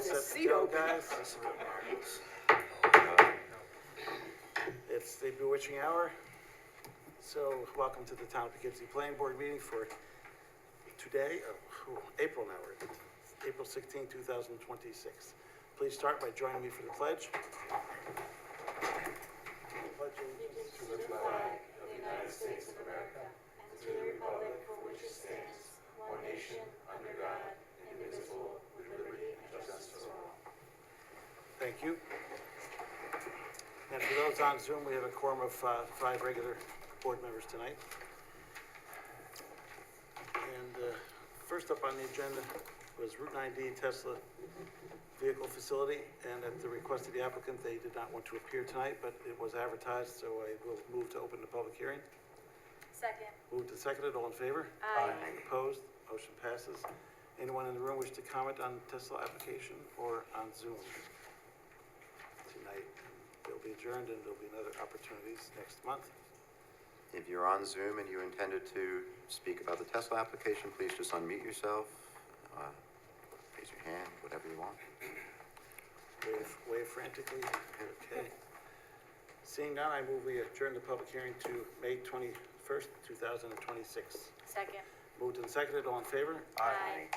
set to go, guys? It's the bewitching hour. So welcome to the Town of Poughkeepsie Planning Board meeting for today, April now, April 16, 2026. Please start by joining me for the pledge. Pledge allegiance to the flag of the United States of America and to the republic for which it stands, one nation, under God, indivisible, with liberty and justice for all. Thank you. And for those on Zoom, we have a quorum of 5 regular board members tonight. And first up on the agenda was Route 9D Tesla vehicle facility, and at the request of the applicant, they did not want to appear tonight, but it was advertised, so I will move to open the public hearing. Second. Moved and seconded, all in favor? Aye. Opposed? Motion passes. Anyone in the room wish to comment on Tesla application or on Zoom tonight? They'll be adjourned and there'll be another opportunities next month. If you're on Zoom and you intended to speak about the Tesla application, please just unmute yourself, raise your hand, whatever you want. Wave frantically. Okay. Seeing none, I move we adjourn the public hearing to May 21st, 2026. Second. Moved and seconded, all in favor? Aye.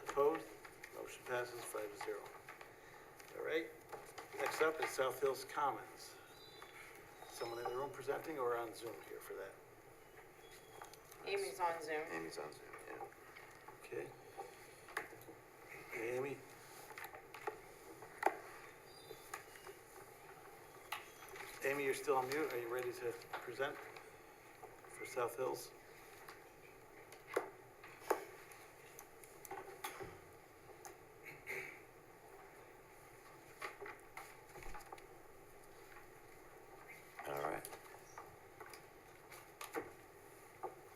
Opposed? Motion passes 5-0. All right. Next up is South Hills Commons. Someone in the room presenting or on Zoom here for that? Amy's on Zoom. Amy's on Zoom, yeah. Okay. Hey, Amy. Amy, you're still on mute. Are you ready to present for South Hills? All right.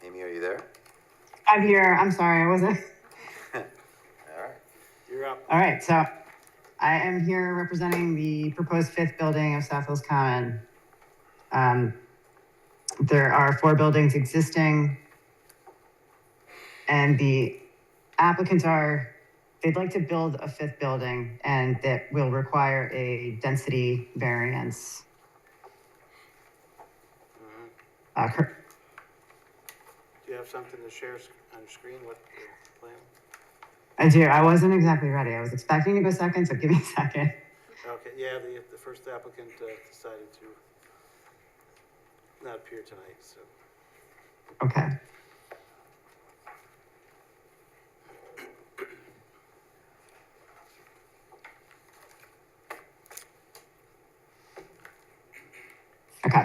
Amy, are you there? I'm here. I'm sorry, I wasn't. All right. You're up. All right, so I am here representing the proposed 5th building of South Hills Common. There are 4 buildings existing, and the applicants they'd like to build a 5th building, and that will require a density variance. Do you have something to share on your screen? What the plan? I do. I wasn't exactly ready. I was expecting to go second, so give me a second. Okay, yeah, the first applicant decided to not appear tonight, so. Okay. Okay.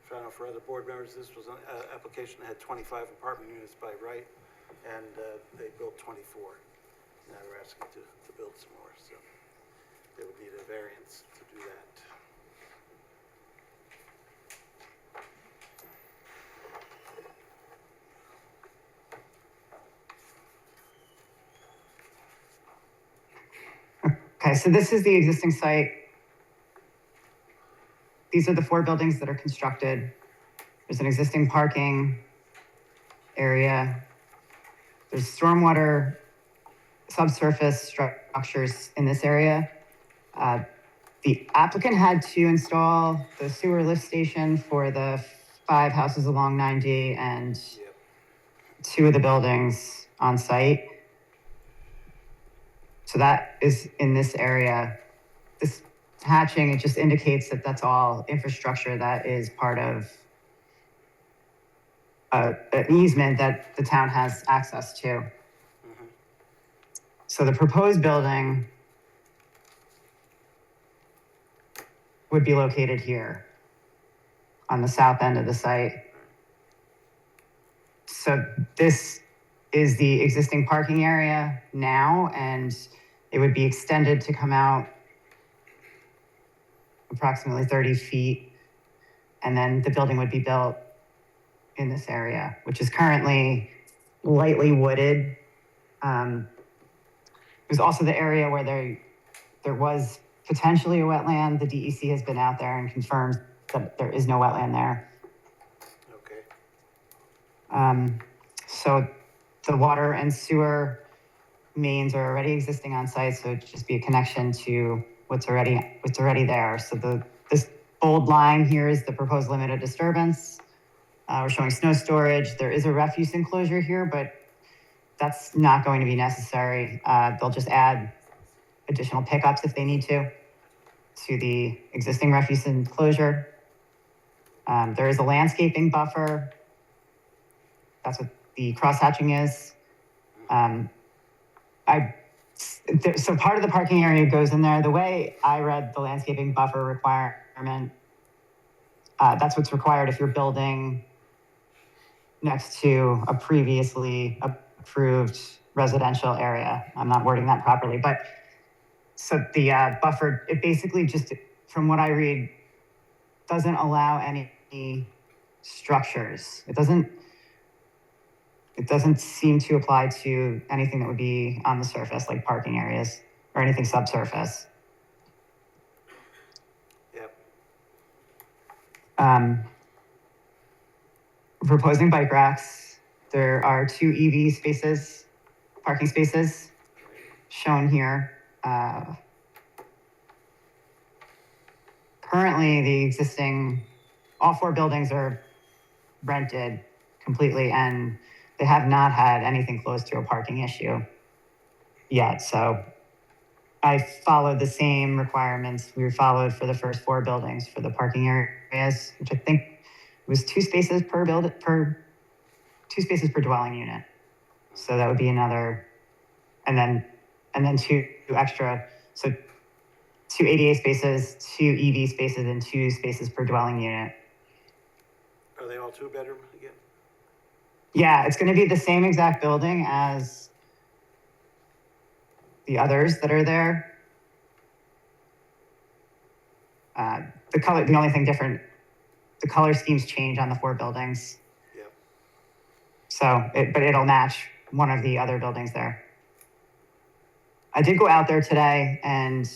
I don't know, for other board members, this was an application that had 25 apartment units by right, and they built 24. Now they're asking to build some more, so they would need a variance to do that. Okay, so this is the existing site. These are the 4 buildings that are constructed. There's an existing parking area. There's stormwater subsurface structures in this area. The applicant had to install the sewer lift station for the 5 houses along 9D and Yep. 2 of the buildings on site. So that is in this area. This hatching, it just indicates that that's all infrastructure that is part of an easement that the town has access to. Mm-hmm. So the proposed building would be located here on the south end of the site. So this is the existing parking area now, and it would be extended to come out approximately 30 feet. And then the building would be built in this area, which is currently lightly wooded. There's also the area where there was potentially a wetland. The DEC has been out there and confirmed that there is no wetland there. Okay. So So water and sewer mains are already existing on site, so it'd just be a connection to what's already there. So this bold line here is the proposed limit of disturbance. We're showing snow storage. There is a refuse enclosure here, but that's not going to be necessary. They'll just add additional pickups if they need to the existing refuse enclosure. There is a landscaping buffer. That's what the cross-hatching is. So part of the parking area goes in there. The way I read the landscaping buffer requirement, that's what's required if you're building next to a previously approved residential area. I'm not wording that properly, but so the buffer, it basically just, from what I read, doesn't allow any structures. It doesn't seem to apply to anything that would be on the surface, like parking areas or anything subsurface. Yep. Proposing bike racks. There are 2 EV spaces, parking spaces shown here. Currently, the existing, all 4 buildings are rented completely, and they have not had anything close to a parking issue yet. So I followed the same requirements we followed for the first 4 buildings for the parking areas, which I think was 2 spaces per 2 spaces per dwelling unit. So that would be another, and then 2 extra, so 2 ADA spaces, 2 EV spaces, and 2 spaces per dwelling unit. Are they all 2-bedroom again? Yeah, it's going to be the same exact building as the others that are there. The only thing different, the color schemes change on the 4 buildings. Yep. So, but it'll match one of the other buildings there. I did go out there today and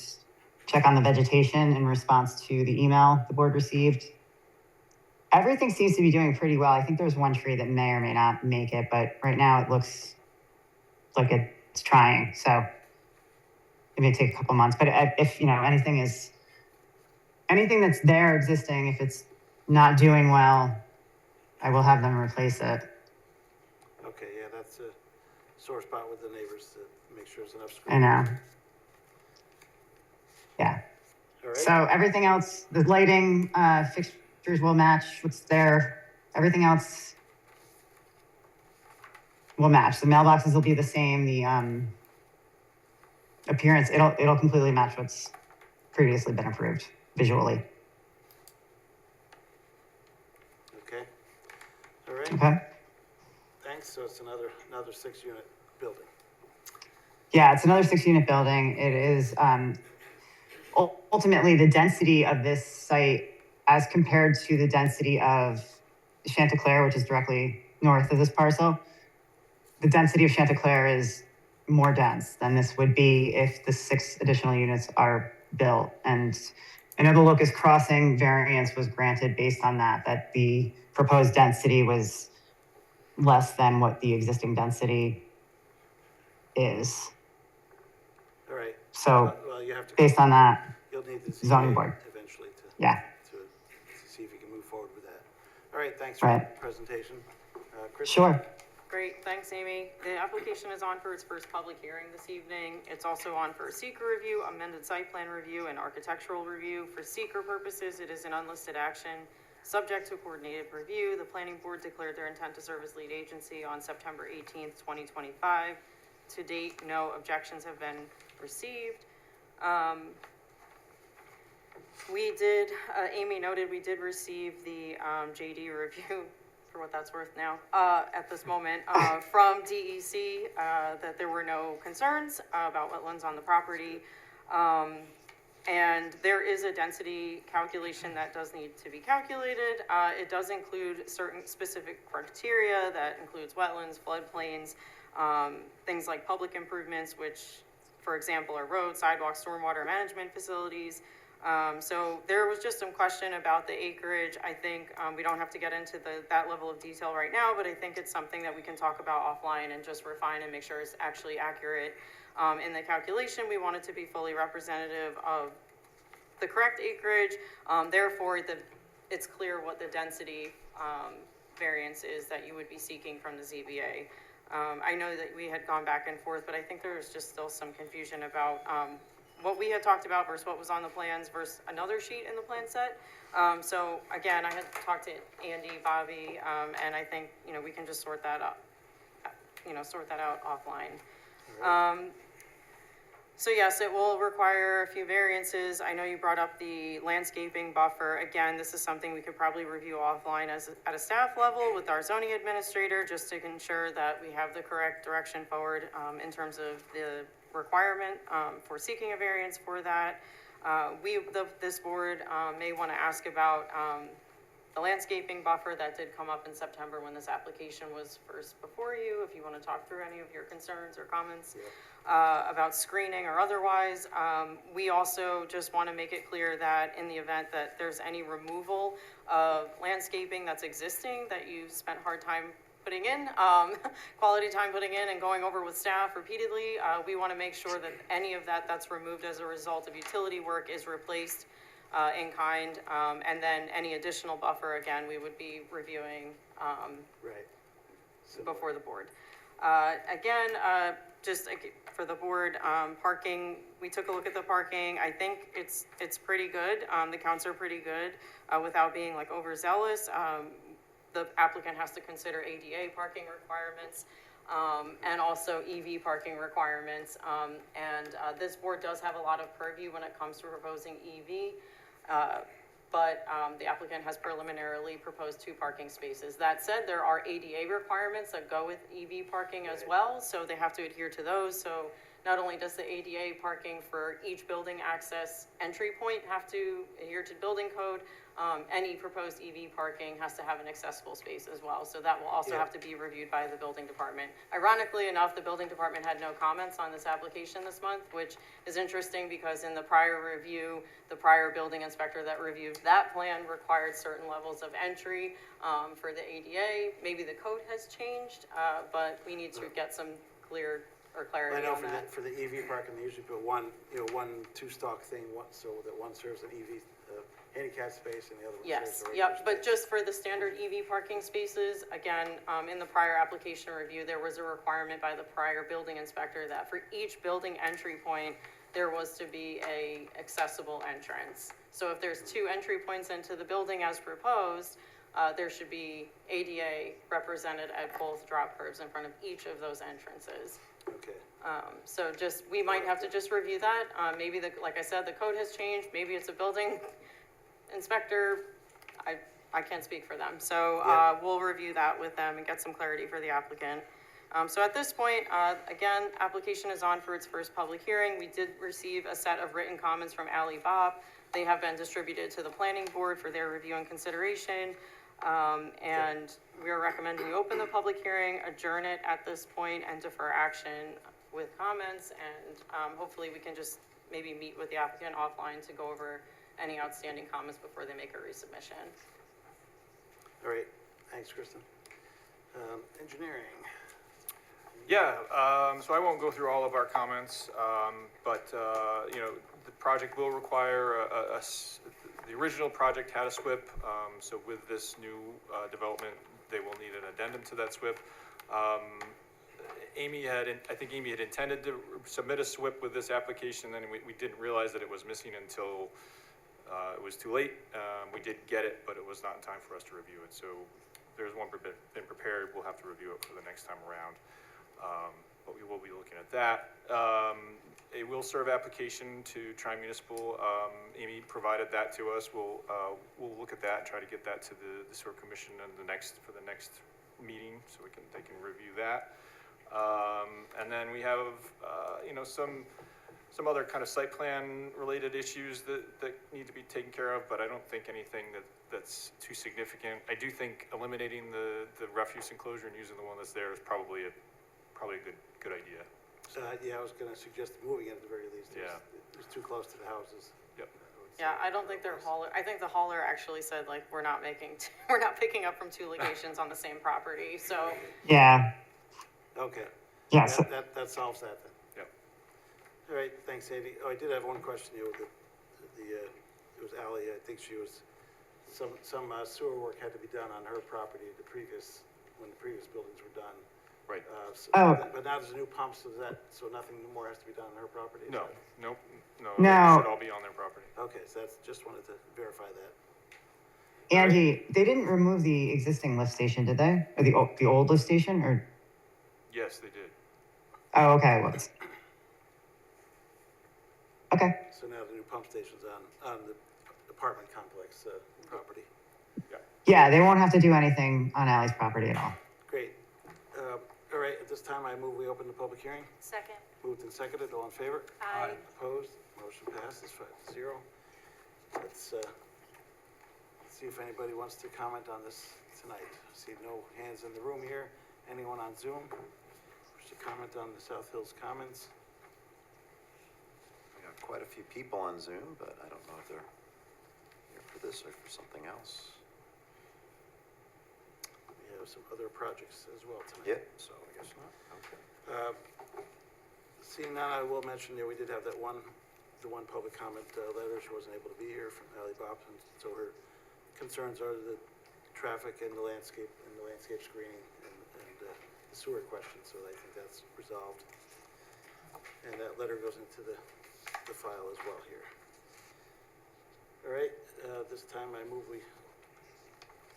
check on the vegetation in response to the email the board received. Everything seems to be doing pretty well. I think there's one tree that may or may not make it, but right now it looks like it's trying. So it may take a couple months, but if anything that's there existing, if it's not doing well, I will have them replace it. Okay, yeah, that's a sore spot with the neighbors to make sure there's enough I screening. know. Yeah. All right. So everything else, the lighting, fixtures will match what's there. Everything else will match. The mailboxes will be the same. The appearance, it'll completely match what's previously been approved visually. Okay. All right. Okay. Thanks. So it's another 6-unit building. Yeah, it's another 6-unit building. It is ultimately the density of this site as compared to the density of Chanticleer, which is directly north of this parcel. The density of Chanticleer is more dense than this would be if the 6 additional units are built. And I know the locust crossing variance was granted based on that the proposed density was less than what the existing density is. All right. So Well, you have to. based on that, You'll need the zoning ZBA board. eventually to see if you can move forward with that. All right. Thanks for the presentation, Chris. Sure. Great, thanks, Amy. The application is on for its first public hearing this evening. It's also on for seeker review, amended site plan review, and architectural review. For seeker purposes, it is an unlisted action. Subject to coordinated review, the planning board declared their intent to serve as lead agency on September 18th, 2025. To date, no objections have been received. Amy noted we did receive the JD review, for what that's worth now, at this moment, from DEC, that there were no concerns about wetlands on the property. And there is a density calculation that does need to be calculated. It does include certain specific criteria that includes wetlands, floodplains, things like public improvements, which, for example, are roads, sidewalks, stormwater management facilities, So there was just some question about the acreage. I think we don't have to get into that level of detail right now, but I think it's something that we can talk about offline and just refine and make sure it's actually accurate. In the calculation, we want it to be fully representative of the correct acreage. Therefore, it's clear what the density variance is that you would be seeking from the ZBA. I know that we had gone back and forth, but I think there was just still some confusion about what we had talked about versus what was on the plans versus another sheet in the plan set. So again, I had talked to Andy, Bobby, and I think, we can just sort that out offline. So yes, it will require a few variances. I know you brought up the landscaping buffer. Again, this is something we could probably review offline at a staff level with our zoning administrator, just to ensure that we have the correct direction forward in terms of the requirement for seeking a variance for that. This board may want to ask about the landscaping buffer that did come up in September when this application was first before you, if you want to talk through any of your concerns or comments. Yeah. About screening or otherwise. We also just want to make it clear that in the event that there's any removal of landscaping that's existing that you spent hard time putting in, quality time putting in and going over with staff repeatedly, we want to make sure that any of that's removed as a result of utility work is replaced in kind, and then any additional buffer, again, we would be reviewing before the board. Just for the board, parking, we took a look at the parking. I think it's pretty good. The counts are pretty good without being like overzealous. The applicant has to consider ADA parking requirements and also EV parking requirements. This board does have a lot of purview when it comes to proposing EV. But the applicant has preliminarily proposed 2 parking spaces. That said, there are ADA requirements that go with EV parking as well, so they have to adhere to those. So not only does the ADA parking for each building access entry point have to adhere to building code, any proposed EV parking has to have an accessible space as well. So that will also have to be reviewed by the building department. Ironically enough, the building department had no comments on this application this month, which is interesting because in the prior review, the prior building inspector that reviewed that plan required certain levels of entry for the ADA. Maybe the code has changed, but we need to get some clarity I know on that. for the EV parking, they usually put one 2-stalk thing, so that one serves an EV handicap space and the other one serves a regular But space. just for the standard EV parking spaces, again, in the prior application review, there was a requirement by the prior building inspector that for each building entry point, there was to be a accessible entrance. So if there's 2 entry points into the building as proposed, there should be ADA represented at both drop curbs in front of each of those entrances. Okay. So we might have to just review that. Maybe like I said, the code has changed. Maybe it's a building inspector. I can't speak for them. So we'll review that with them and get some clarity for the applicant. So at this point, again, application is on for its first public hearing. We did receive a set of written comments from Ali Bob. They have been distributed to the planning board for their review and consideration. And we are recommending we open the public hearing, adjourn it at this point, and defer action with comments. And hopefully we can just maybe meet with the applicant offline to go over any outstanding comments before they make a resubmission. All right. Thanks, Kristen. Engineering. Yeah, so I won't go through all of our comments, but the project will require the original project had a SWIP, so with this new development, they will need an addendum to that SWIP. I think Amy had intended to submit a SWIP with this application, then we didn't realize that it was missing until it was too late. We did get it, but it was not in time for us to review it, so there's one been prepared. We'll have to review it for the next time around. But we will be looking at that. A will serve application to Tri-Municipal. Amy provided that to us. We'll look at that and try to get that to the sewer commission for the next meeting, so they can review that. And then we have some other kind of site plan related issues that need to be taken care of, but I don't think anything that's too significant. I do think eliminating the refuse enclosure and using the one that's there is probably a good idea. Yeah, I was going to suggest moving it at the very least. Yeah. It was too close to the houses. Yep. I would Yeah, I don't think they're hauler, I think the hauler actually said like, we're not we're not picking up from two locations on the same property, so. Yeah, Okay. yeah, so, That solves that then. Yep. All right, thanks, Andy. Oh, I did have one question here with it was Ally, I think she was, some sewer work had to be done on her property, when the previous buildings were done. Right. Oh. But now there's a new pump, so nothing more has to be done on her property? Is No, that- nope, no, No. it should all be on their property. Okay, so just wanted to verify that. Angie, they didn't remove the existing lift station, did they? Or the old lift station, or? Yes, they did. Oh, okay, well, okay, So now the new pump station's on the apartment complex property. Yeah. yeah, they won't have to do anything on Ally's property at all. Great. All right, at this time, I move we open the public hearing. Second. Moved and seconded, all in favor? Aye. Opposed? Motion passes 5-0. Let's see if anybody wants to comment on this tonight. See no hands in the room here. Anyone on Zoom wish to comment on the South Hills Commons? We have quite a few people on Zoom, but I don't know if they're here for this or for something else. We have some other projects as well tonight. Yep, so I guess not. Okay. Seeing none, I will mention that we did have the one public comment letter. She wasn't able to be here from Ally Bobson, so her concerns are the traffic and the landscape screening and the sewer question, so I think that's resolved. And that letter goes into the file as well here. All right, this time I move we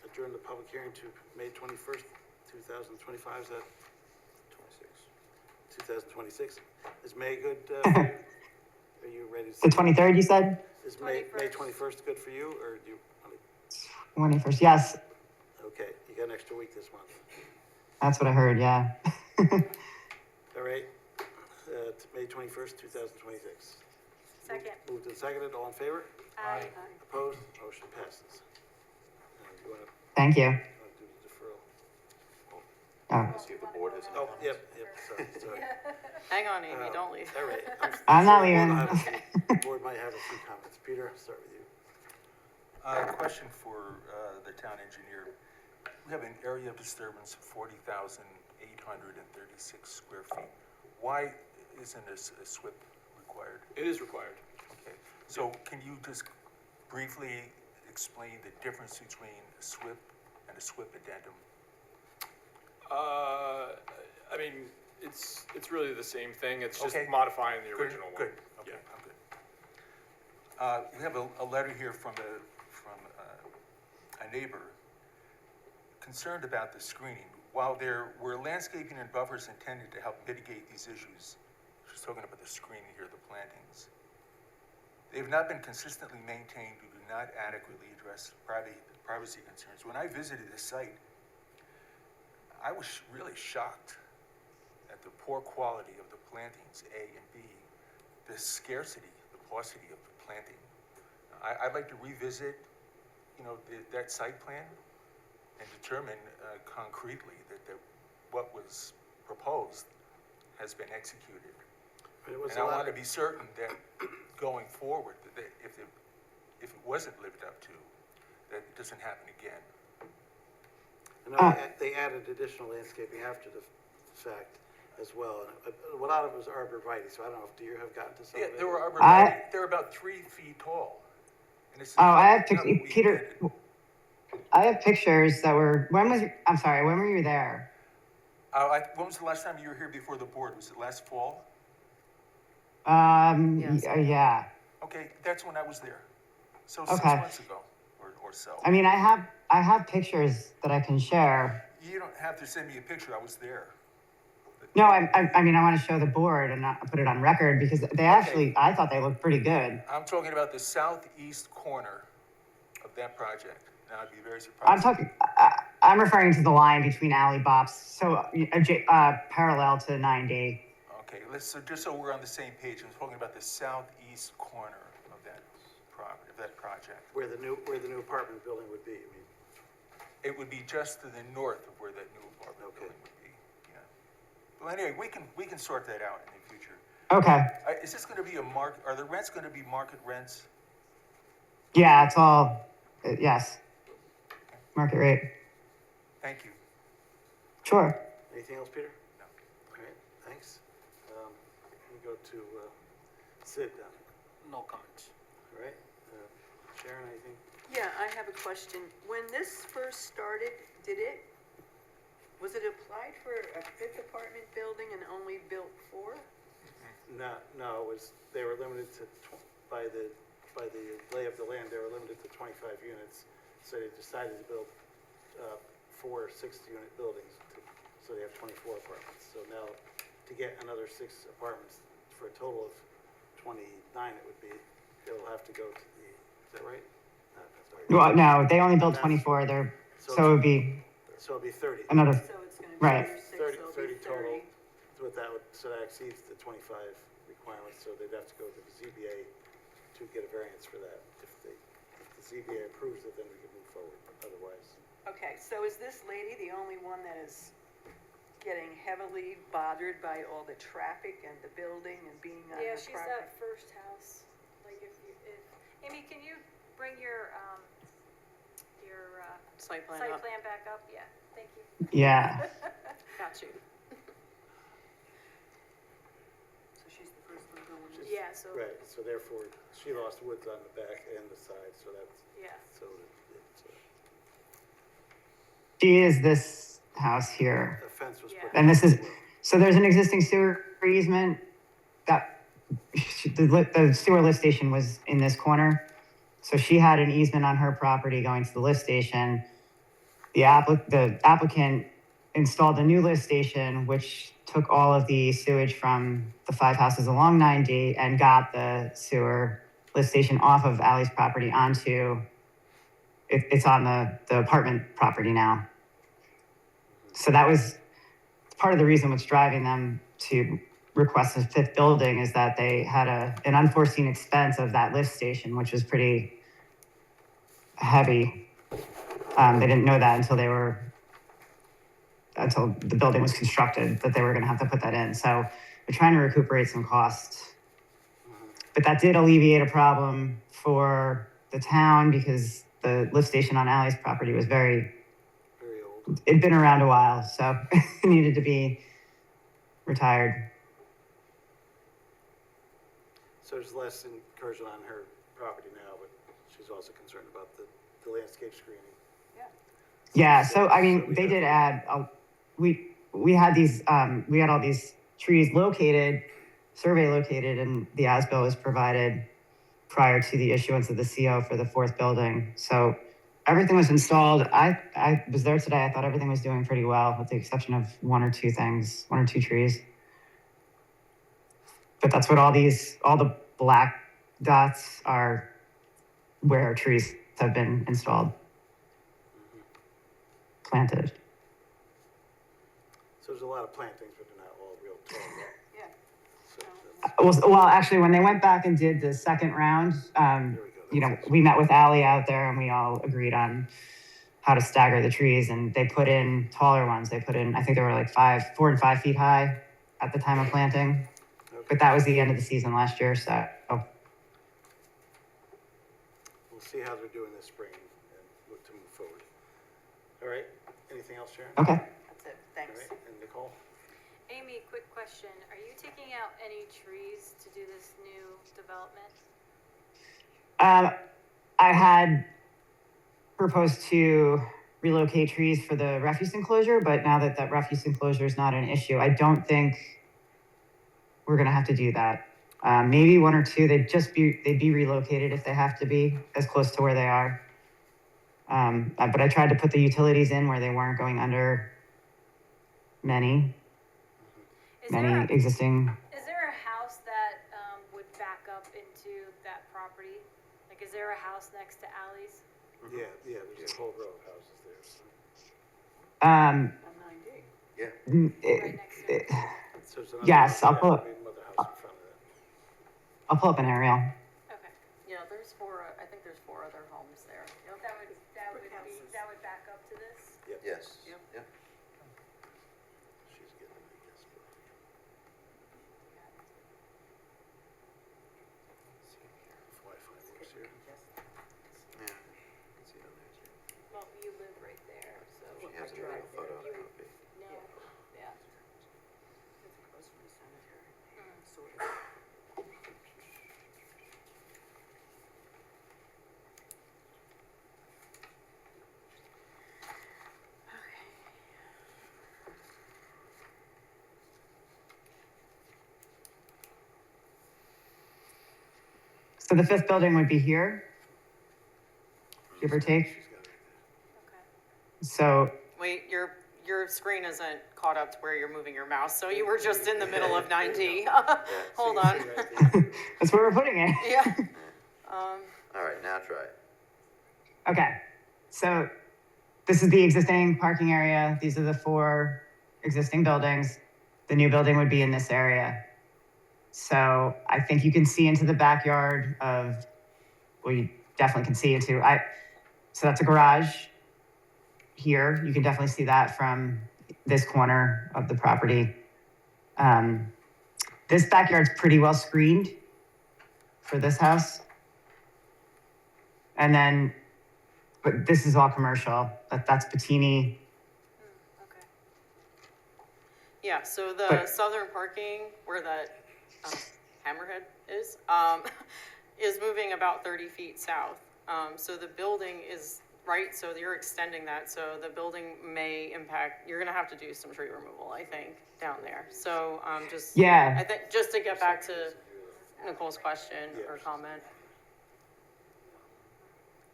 adjourn the public hearing to May 21st, 2025, is that 2026? Is May good for you? Are you ready to? The 23rd, you said? Is May 21st good for you, or do you want 21st, yes, to, okay, you got an extra week this month. that's what I heard, yeah. All right, May 21st, 2026. Second. Moved and seconded, all in favor? Aye. Opposed? Motion passes. You want to Thank you. do the deferral? Oh, Let's see if the board has any Oh, comments. yep, sorry. Hang on, Amy, don't leave. All right. I'm not sure leaving. The board might have a few comments. Peter, I'll start with you. Question for the town engineer. We have an area of disturbance of 40,836 square feet. Why isn't a SWIP required? It is required. Okay, so can you just briefly explain the difference between a SWIP and a SWIP addendum? I mean, it's really the same thing, it's just Okay. modifying the Good, original one. Good, okay, Yeah. I'm good. We have a letter here from a neighbor concerned about the screening. While there were landscaping and buffers intended to help mitigate these issues, she's talking about the screening here, the plantings. They have not been consistently maintained due to not adequately address privacy concerns. When I visited the site, I was really shocked at the poor quality of the plantings, A and B, the scarcity, the paucity of the planting. I'd like to revisit, that site plan and determine concretely that what was proposed has been executed. And I want to be certain that going forward, that if it wasn't lived up to, that it doesn't happen again. I know they added additional landscaping after the fact as well. And a lot of it was arborvitae, so I don't know if deer have gotten to some of Yeah, it. there were arborvitae, they're about 3 feet tall. And it's Oh, I have not what we Peter, intended. I have pictures that were, when were you there? When was the last time you were here before the board? Was it last fall? Yes. Yeah. Okay, that's when I was there. So Okay. 6 months ago or so. I mean, I have pictures that I can share. You don't have to send me a picture, I was there. No, I mean, I want to show the board and not put it on record because they actually, I thought they looked pretty good. I'm talking about the southeast corner of that project. Now, I'd be very surprised. I'm referring to the line between Alley Bops, so parallel to 9D. Okay, just so we're on the same page, I'm talking about the southeast corner of that project. Where the new apartment building would be, I mean. It would be just to the north of where that new apartment Okay. building would be, yeah. Well, anyway, we can sort that out in the future. Okay. Is this gonna be are the rents gonna be market rents? Yeah, it's all, yes, market rate. Thank you. Sure. Anything else, Peter? No. All right, thanks. We go to Sid then. No comments. All right. Sharon, anything? Yeah, I have a question. When this first started, was it applied for a 5th apartment building and only built 4? No, it was, they were limited to, by the lay of the land, they were limited to 25 units. So they decided to build 4 6-unit buildings, so they have 24 apartments. So now, to get another 6 apartments for a total of 29, it would be, they'll have to go to the, is that right? No, that's right. Well, no, they only built 24 there, so it would be So it'd be 30. another, So it's gonna be Right. 6, 30, so it'll 30 be total. 30. So that exceeds the 25 requirements, so they'd have to go to the ZBA to get a variance for that. If the ZBA approves it, then we can move forward, otherwise. Okay, so is this lady the only one that is getting heavily bothered by all the traffic and the building and being on Yeah, the she's property? that first house, like if Amy, can you bring your Site plan site up. plan back up? Yeah, thank you. yeah. Got you. So she's the first one going in? Yeah, so, Right, so therefore, she lost woods on the back and the side, so that's, yeah. so it's, She is this house here. the fence was Yeah. put. And this is, so there's an existing sewer easement that, the sewer lift station was in this corner. So she had an easement on her property going to the lift station. The applicant installed a new lift station, which took all of the sewage from the 5 houses along 9D and got the sewer lift station off of Ally's property onto, it's on the apartment property now. So that was part of the reason what's driving them to request a 5th building is that they had an unforeseen expense of that lift station, which was pretty heavy. They didn't know that until the building was constructed, that they were going to have to put that in. So they're trying to recuperate some costs. But that did alleviate a problem for the town because the lift station on Ally's property was Very old. it'd been around a while, so it needed to be retired. So there's less incursion on her property now, but she's also concerned about the landscape screening. Yeah, so I mean, they did add, we had these, we had all these trees located, survey located, and the as-built was provided prior to the issuance of the CO for the 4th building. So everything was installed. I was there today. I thought everything was doing pretty well, with the exception of 1 or 2 things, 1 or 2 trees. But that's what all the black dots are, where trees have been installed, planted. So there's a lot of plantings, but they're not all real tall yet. Yeah. So that's, Well, actually, when they went back and did the second round, you know, we met with Ally out there and we all agreed on how to stagger the trees, and they put in taller ones. They put in, I think they were like 4 and 5 feet high at the time of planting, but that was the end of the season last year, so. we'll see how they're doing this spring and look to move forward. All right, anything else, Sharon? Okay. That's it, All thanks. right, and Nicole? Amy, quick question. Are you taking out any trees to do this new development? I had proposed to relocate trees for the refuse enclosure, but now that that refuse enclosure is not an issue, I don't think we're gonna have to do that. Maybe 1 or 2, they'd be relocated if they have to be as close to where they are. But I tried to put the utilities in where they weren't going under many Is there existing. Is there a house that would back up into that property? Like, is there a house next to Ally's? Yeah, there's a whole row of houses there. So. Um, On 9D. Yeah. Right next to it? So there's another Yes, house, I'll pull yeah, up. maybe another house in front of that. I'll pull up an aerial. Okay. Yeah, there's 4, I think there's 4 other homes there. Yep. That would back up to this? Yes. Yep. Yep. She's getting it, I guess. But. See here, if Wi-Fi works here. absolutely. So the fifth building would be here, give or take. Okay. So, Wait, your screen isn't caught up to where you're moving your mouse, so you were just in the middle of 9D. Hold on. that's where we're putting it. Yeah. All right, now try it. Okay, so this is the existing parking area. These are the 4 existing buildings. The new building would be in this area. So I think you can see into the backyard of, well, you definitely can see into, so that's a garage here. You can definitely see that from this corner of the property. This backyard's pretty well screened for this house. And then, but this is all commercial. That's Patini. Okay. Yeah, so the But- southern parking where that hammerhead is moving about 30 feet south. So the building is right, so you're extending that, so the building may impact, you're gonna have to do some tree removal, I think, down there. So, just. Yeah. I think, just to get back to Nicole's question or comment.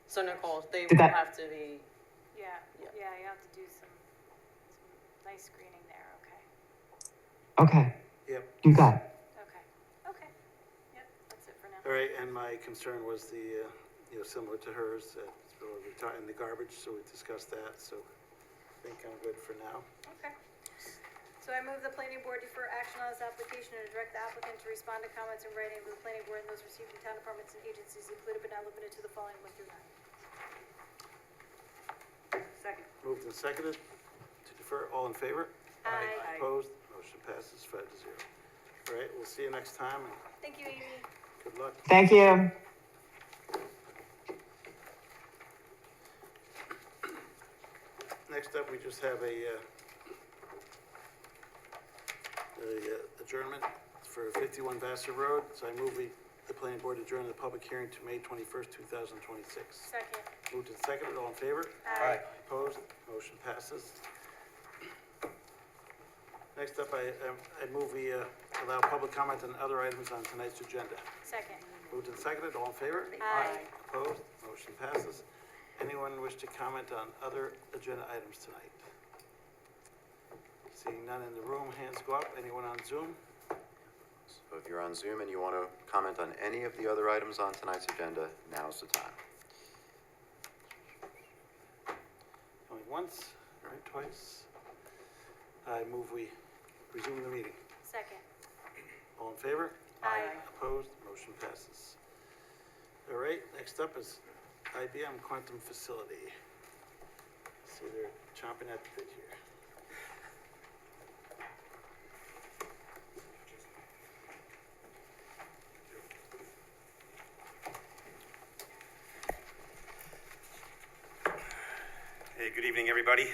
So Nicole, they Did will that- have to be, Yeah, Yeah. yeah, you have to do some nice screening there, okay. Okay, Yep. you got it. Okay, yep, that's it for now. All right, and my concern was the, similar to hers, in the garbage, so we discussed that, so I think I'm good for now. Okay. So I move the planning board defer action on this application and direct the applicant to respond to comments in writing of the planning board and those received from town departments and agencies included but not limited to the following 1 through 9. Second. Moved and seconded to defer, all in favor? Aye. Opposed? Motion passes 5-0. All right, we'll see you next time, and Thank you, Amy. good luck. Thank you. Next up, we just have a adjournment for 51 Vassar Road. So I move the planning board adjourn the public hearing to May 21st, 2026. Second. Moved and seconded, all in favor? Aye. Opposed? Motion passes. Next up, I move we allow public comment on other items on tonight's agenda. Second. Moved and seconded, all in favor? Aye. Opposed? Motion passes. Anyone wish to comment on other agenda items tonight? Seeing none in the room, hands go up. Anyone on Zoom? So if you're on Zoom and you want to comment on any of the other items on tonight's agenda, now's the time. Only once, all right, twice. I move we resume the meeting. Second. All in favor? Aye. Opposed? Motion passes. All right, next up is IBM Quantum Facility. See, they're chomping at the bit here. Hey, good evening, everybody.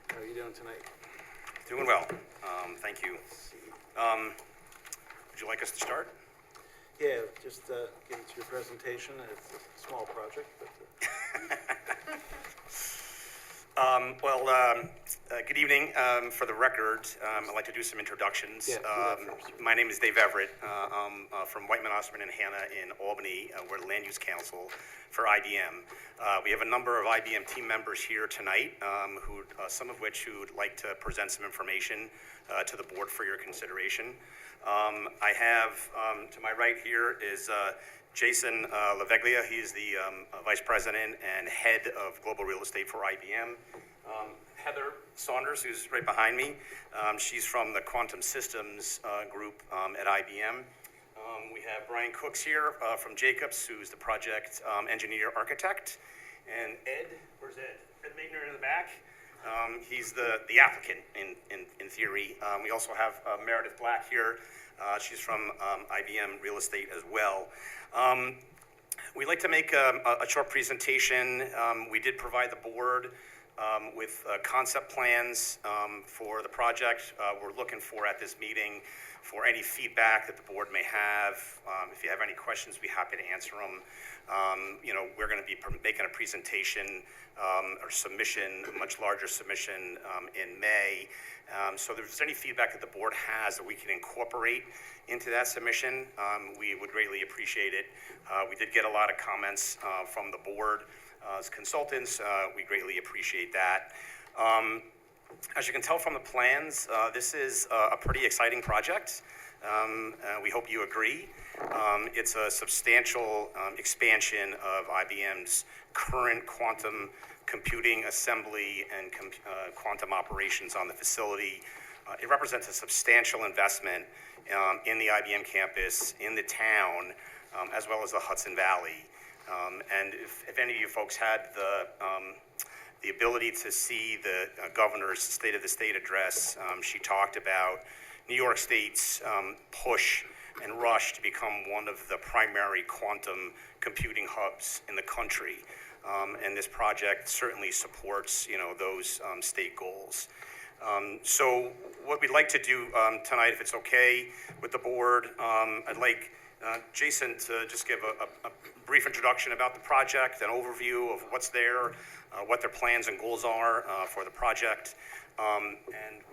How are you doing tonight? Doing well. Thank you. Would you like us to start? Yeah, just get into your presentation. It's a small project, but Good evening. For the record, I'd like to do some introductions. Yeah, do that first. My name is Dave Everett. I'm from Whiteman, Osborne, and Hannah in Albany. We're the Land Use Council for IBM. We have a number of IBM team members here tonight, some of which who would like to present some information to the board for your consideration. I have, to my right here is Jason LaVeglia. He's the Vice President and Head of Global Real Estate for IBM. Heather Saunders, who's right behind me, she's from the Quantum Systems group at IBM. We have Brian Cooks here from Jacobs, who's the project engineer architect. And Ed, where's Ed? Ed Maitner in the back. He's the applicant in theory. We also have Meredith Black here. She's from IBM Real Estate as well. We'd like to make a short presentation. We did provide the board with concept plans for the project. We're looking for at this meeting for any feedback that the board may have. If you have any questions, we'd be happy to answer them. We're going to be making a presentation or submission, a much larger submission in May. So if there's any feedback that the board has that we can incorporate into that submission, we would greatly appreciate it. We did get a lot of comments from the board as consultants. We greatly appreciate that. As you can tell from the plans, this is a pretty exciting project. We hope you agree. It's a substantial expansion of IBM's current quantum computing assembly and quantum operations on the facility. It represents a substantial investment in the IBM campus, in the town, as well as the Hudson Valley. And if any of you folks had the ability to see the governor's State of the State address, she talked about New York State's push and rush to become one of the primary quantum computing hubs in the country. And this project certainly supports, those state goals. So what we'd like to do tonight, if it's okay with the board, I'd like Jason to just give a brief introduction about the project, an overview of what's there, what their plans and goals are for the project. And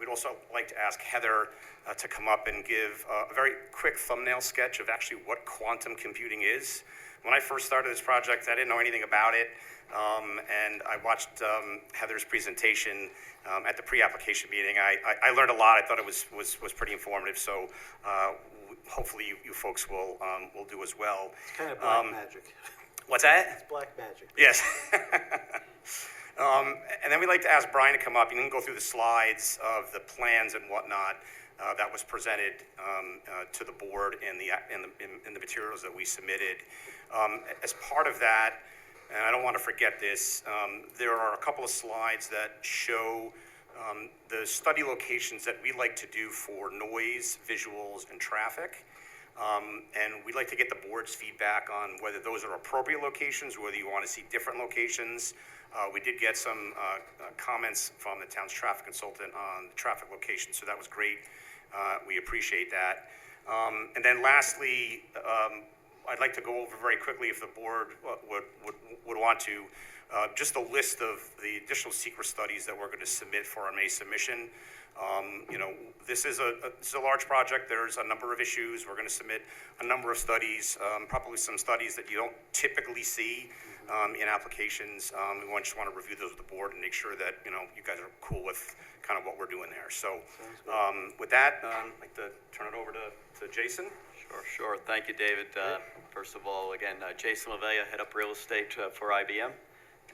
we'd also like to ask Heather to come up and give a very quick thumbnail sketch of actually what quantum computing is. When I first started this project, I didn't know anything about it. And I watched Heather's presentation at the pre-application meeting. I learned a lot. I thought it was pretty informative. So hopefully you folks will do as well. It's kind of black magic. What's that? It's black magic. Yes. And then we'd like to ask Brian to come up. You can go through the slides of the plans and whatnot that was presented to the board in the materials that we submitted. As part of that, and I don't want to forget this, there are a couple of slides that show the study locations that we like to do for noise, visuals, and traffic. And we'd like to get the board's feedback on whether those are appropriate locations, whether you want to see different locations. We did get some comments from the town's traffic consultant on the traffic location, so that was great. We appreciate that. And then lastly, I'd like to go over very quickly, if the board would want to, just a list of the additional secret studies that we're going to submit for our May submission. This is a large project. There's a number of issues. We're going to submit a number of studies, probably some studies that you don't typically see in applications. We just want to review those with the board and make sure that, you guys are cool with kind of what we're doing there. So with that, I'd like to turn it over to Jason. Sure. Thank you, David. First of all, again, Jason LaVeya, head up real estate for IBM.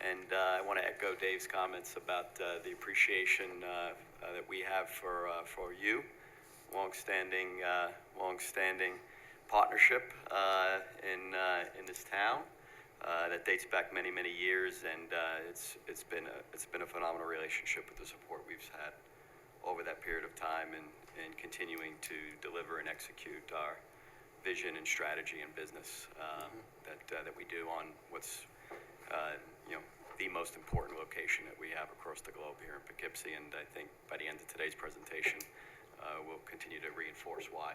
And I want to echo Dave's comments about the appreciation that we have for you. Long-standing partnership in this town that dates back many years, and it's been a phenomenal relationship with the support we've had over that period of time, and continuing to deliver and execute our vision and strategy and business that we do on what's the most important location that we have across the globe here in Poughkeepsie. And I think by the end of today's presentation, we'll continue to reinforce why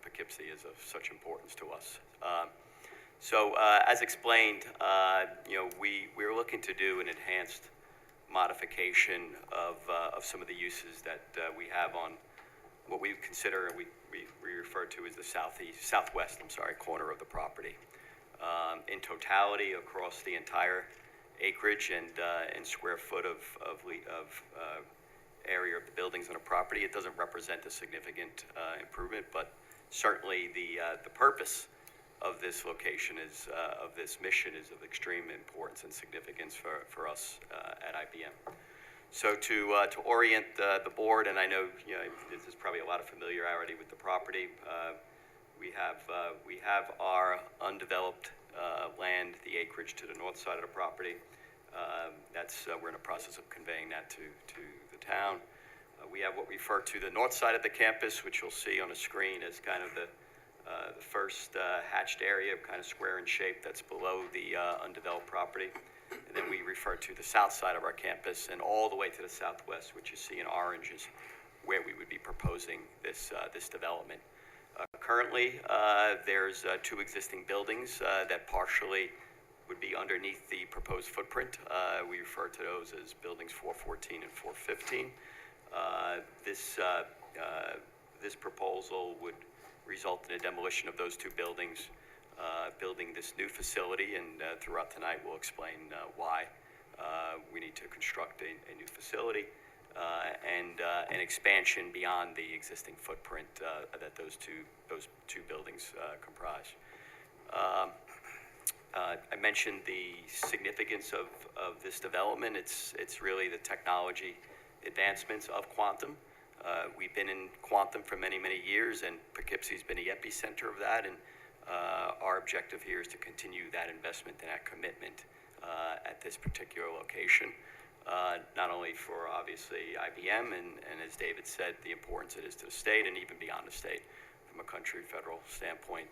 Poughkeepsie is of such importance to us. So as explained, we were looking to do an enhanced modification of some of the uses that we have on what we consider, we refer to as the southwest corner of the property. In totality, across the entire acreage and square foot of area of the buildings on a property, it doesn't represent a significant improvement, but certainly the purpose of this location of this mission is of extreme importance and significance for us at IBM. So to orient the board, and I know there's probably a lot of familiarity with the property. We have our undeveloped land, the acreage to the north side of the property. We're in the process of conveying that to the town. We have what we refer to the north side of the campus, which you'll see on the screen as kind of the first hatched area, kind of square in shape, that's below the undeveloped property. And then we refer to the south side of our campus and all the way to the southwest, which you see in orange is where we would be proposing this development. Currently, there's 2 existing buildings that partially would be underneath the proposed footprint. We refer to those as buildings 414 and 415. This proposal would result in a demolition of those 2 buildings, building this new facility, and throughout tonight we'll explain why we need to construct a new facility and an expansion beyond the existing footprint that those two buildings comprise. I mentioned the significance of this development. It's really the technology advancements of quantum. We've been in quantum for many, many years, and Poughkeepsie's been the epicenter of that, and our objective here is to continue that investment and that commitment at this particular location, not only for obviously IBM and as David said, the importance it is to the state and even beyond the state from a country federal standpoint.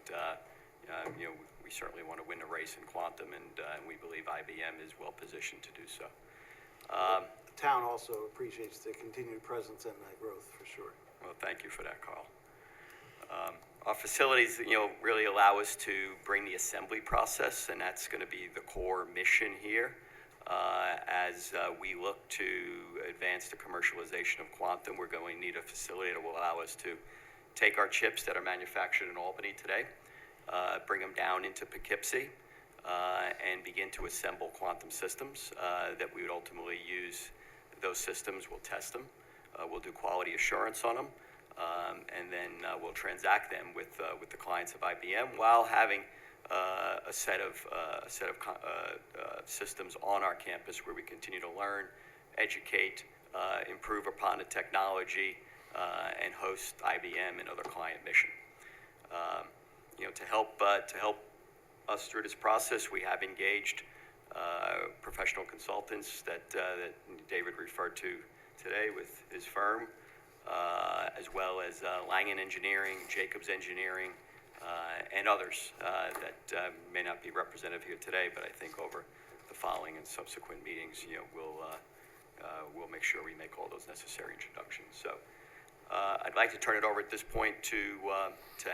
We certainly want to win the race in quantum, and we believe IBM is well positioned to do so. The town also appreciates the continued presence and that growth, for sure. Well, thank you for that, Carl. Our facilities, really allow us to bring the assembly process, and that's going to be the core mission here. As we look to advance the commercialization of quantum, we're going to need a facility that will allow us to take our chips that are manufactured in Albany today, bring them down into Poughkeepsie, and begin to assemble quantum systems that we would ultimately use. Those systems, we'll test them, we'll do quality assurance on them, and then we'll transact them with the clients of IBM while having a set of systems on our campus where we continue to learn, educate, improve upon the technology, and host IBM and other client mission. To help us through this process, we have engaged professional consultants that David referred to today with his firm, as well as Langen Engineering, Jacobs Engineering, and others that may not be represented here today, but I think over the following and subsequent meetings, we'll make sure we make all those necessary introductions. So I'd like to turn it over at this point to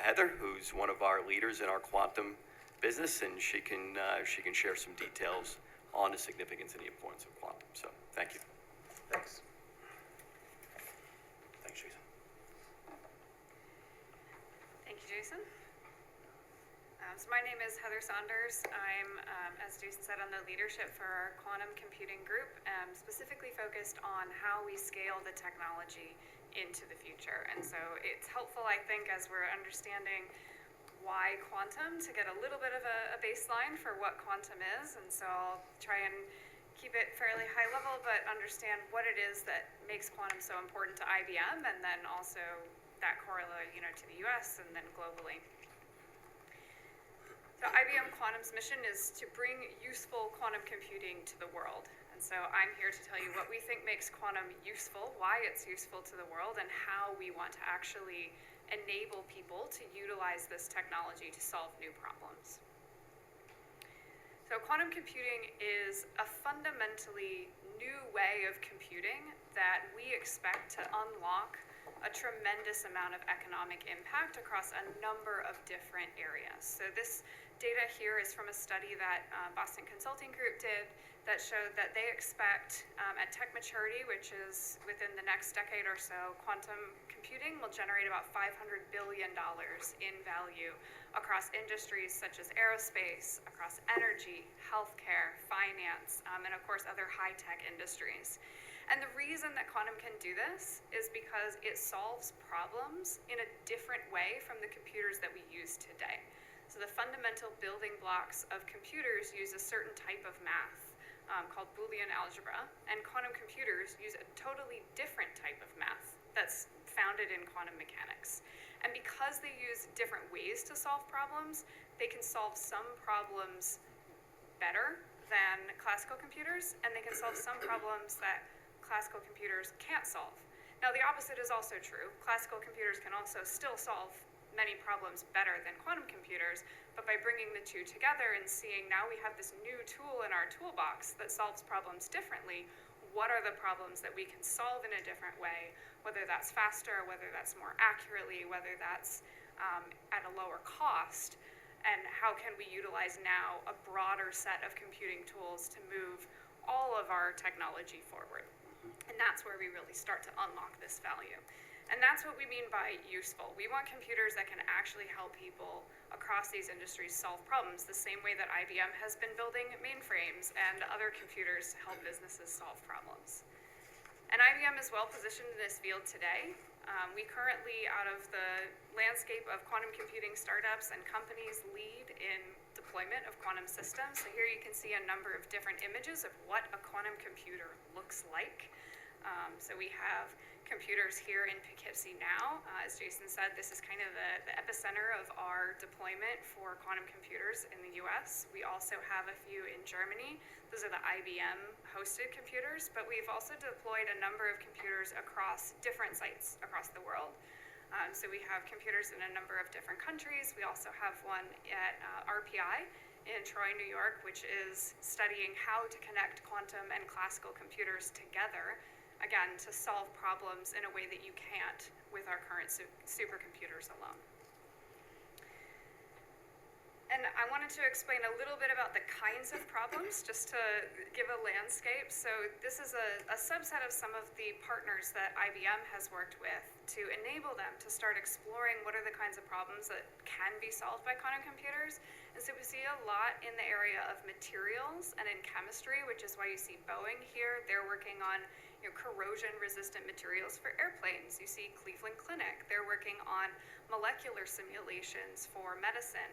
Heather, who's one of our leaders in our quantum business, and she can share some details on the significance and the importance of quantum. So thank you. Thanks. Thanks, Jason. Thank you, Jason. So my name is Heather Saunders. I'm, as Jason said, on the leadership for our quantum computing group, specifically focused on how we scale the technology into the future. And so it's helpful, I think, as we're understanding why quantum, to get a little bit of a baseline for what quantum is. And so I'll try and keep it fairly high level, but understand what it is that makes quantum so important to IBM, and then also that correlate, to the US and then globally. So IBM Quantum's mission is to bring useful quantum computing to the world. And so I'm here to tell you what we think makes quantum useful, why it's useful to the world, and how we want to actually enable people to utilize this technology to solve new problems. So quantum computing is a fundamentally new way of computing that we expect to unlock a tremendous amount of economic impact across a number of different areas. So this data here is from a study that Boston Consulting Group did that showed that they expect at tech maturity, which is within the next decade or so, quantum computing will generate about $500 billion in value across industries such as aerospace, across energy, healthcare, finance, and of course other high-tech industries. And the reason that quantum can do this is because it solves problems in a different way from the computers that we use today. So the fundamental building blocks of computers use a certain type of math called Boolean algebra, and quantum computers use a totally different type of math that's founded in quantum mechanics. And because they use different ways to solve problems, they can solve some problems better than classical computers, and they can solve some problems that classical computers can't solve. Now, the opposite is also true. Classical computers can also still solve many problems better than quantum computers, but by bringing the two together and seeing now we have this new tool in our toolbox that solves problems differently, what are the problems that we can solve in a different way, whether that's faster, whether that's more accurately, whether that's at a lower cost, and how can we utilize now a broader set of computing tools to move all of our technology forward. And that's where we really start to unlock this value. And that's what we mean by useful. We want computers that can actually help people across these industries solve problems the same way that IBM has been building mainframes and other computers to help businesses solve problems. And IBM is well positioned in this field today. We currently, out of the landscape of quantum computing startups and companies, lead in deployment of quantum systems. So here you can see a number of different images of what a quantum computer looks like. So we have computers here in Poughkeepsie now. As Jason said, this is kind of the epicenter of our deployment for quantum computers in the US. We also have a few in Germany. Those are the IBM hosted computers, but we've also deployed a number of computers across different sites across the world. So we have computers in a number of different countries. We also have one at RPI in Troy, New York, which is studying how to connect quantum and classical computers together, again, to solve problems in a way that you can't with our current supercomputers alone. And I wanted to explain a little bit about the kinds of problems, just to give a landscape. So this is a subset of some of the partners that IBM has worked with to enable them to start exploring what are the kinds of problems that can be solved by quantum computers. And so we see a lot in the area of materials and in chemistry, which is why you see Boeing here. They're working on corrosion-resistant materials for airplanes. You see Cleveland Clinic. They're working on molecular simulations for medicine.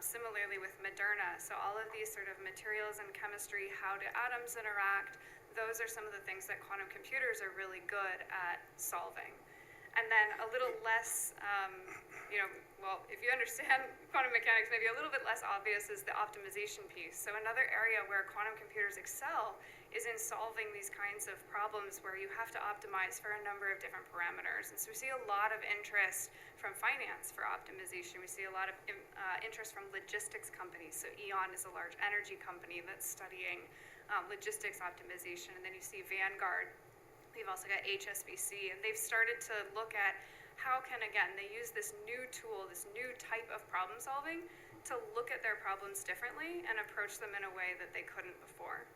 Similarly with Moderna. So all of these sort of materials and chemistry, how do atoms interact, those are some of the things that quantum computers are really good at solving. And then a little less, well, if you understand quantum mechanics, maybe a little bit less obvious is the optimization piece. So another area where quantum computers excel is in solving these kinds of problems where you have to optimize for a number of different parameters. And so we see a lot of interest from finance for optimization. We see a lot of interest from logistics companies. So E.ON is a large energy company that's studying logistics optimization. And then you see Vanguard. We've also got HSBC, and they've started to look at how can, again, they use this new tool, this new type of problem solving to look at their problems differently and approach them in a way that they couldn't before.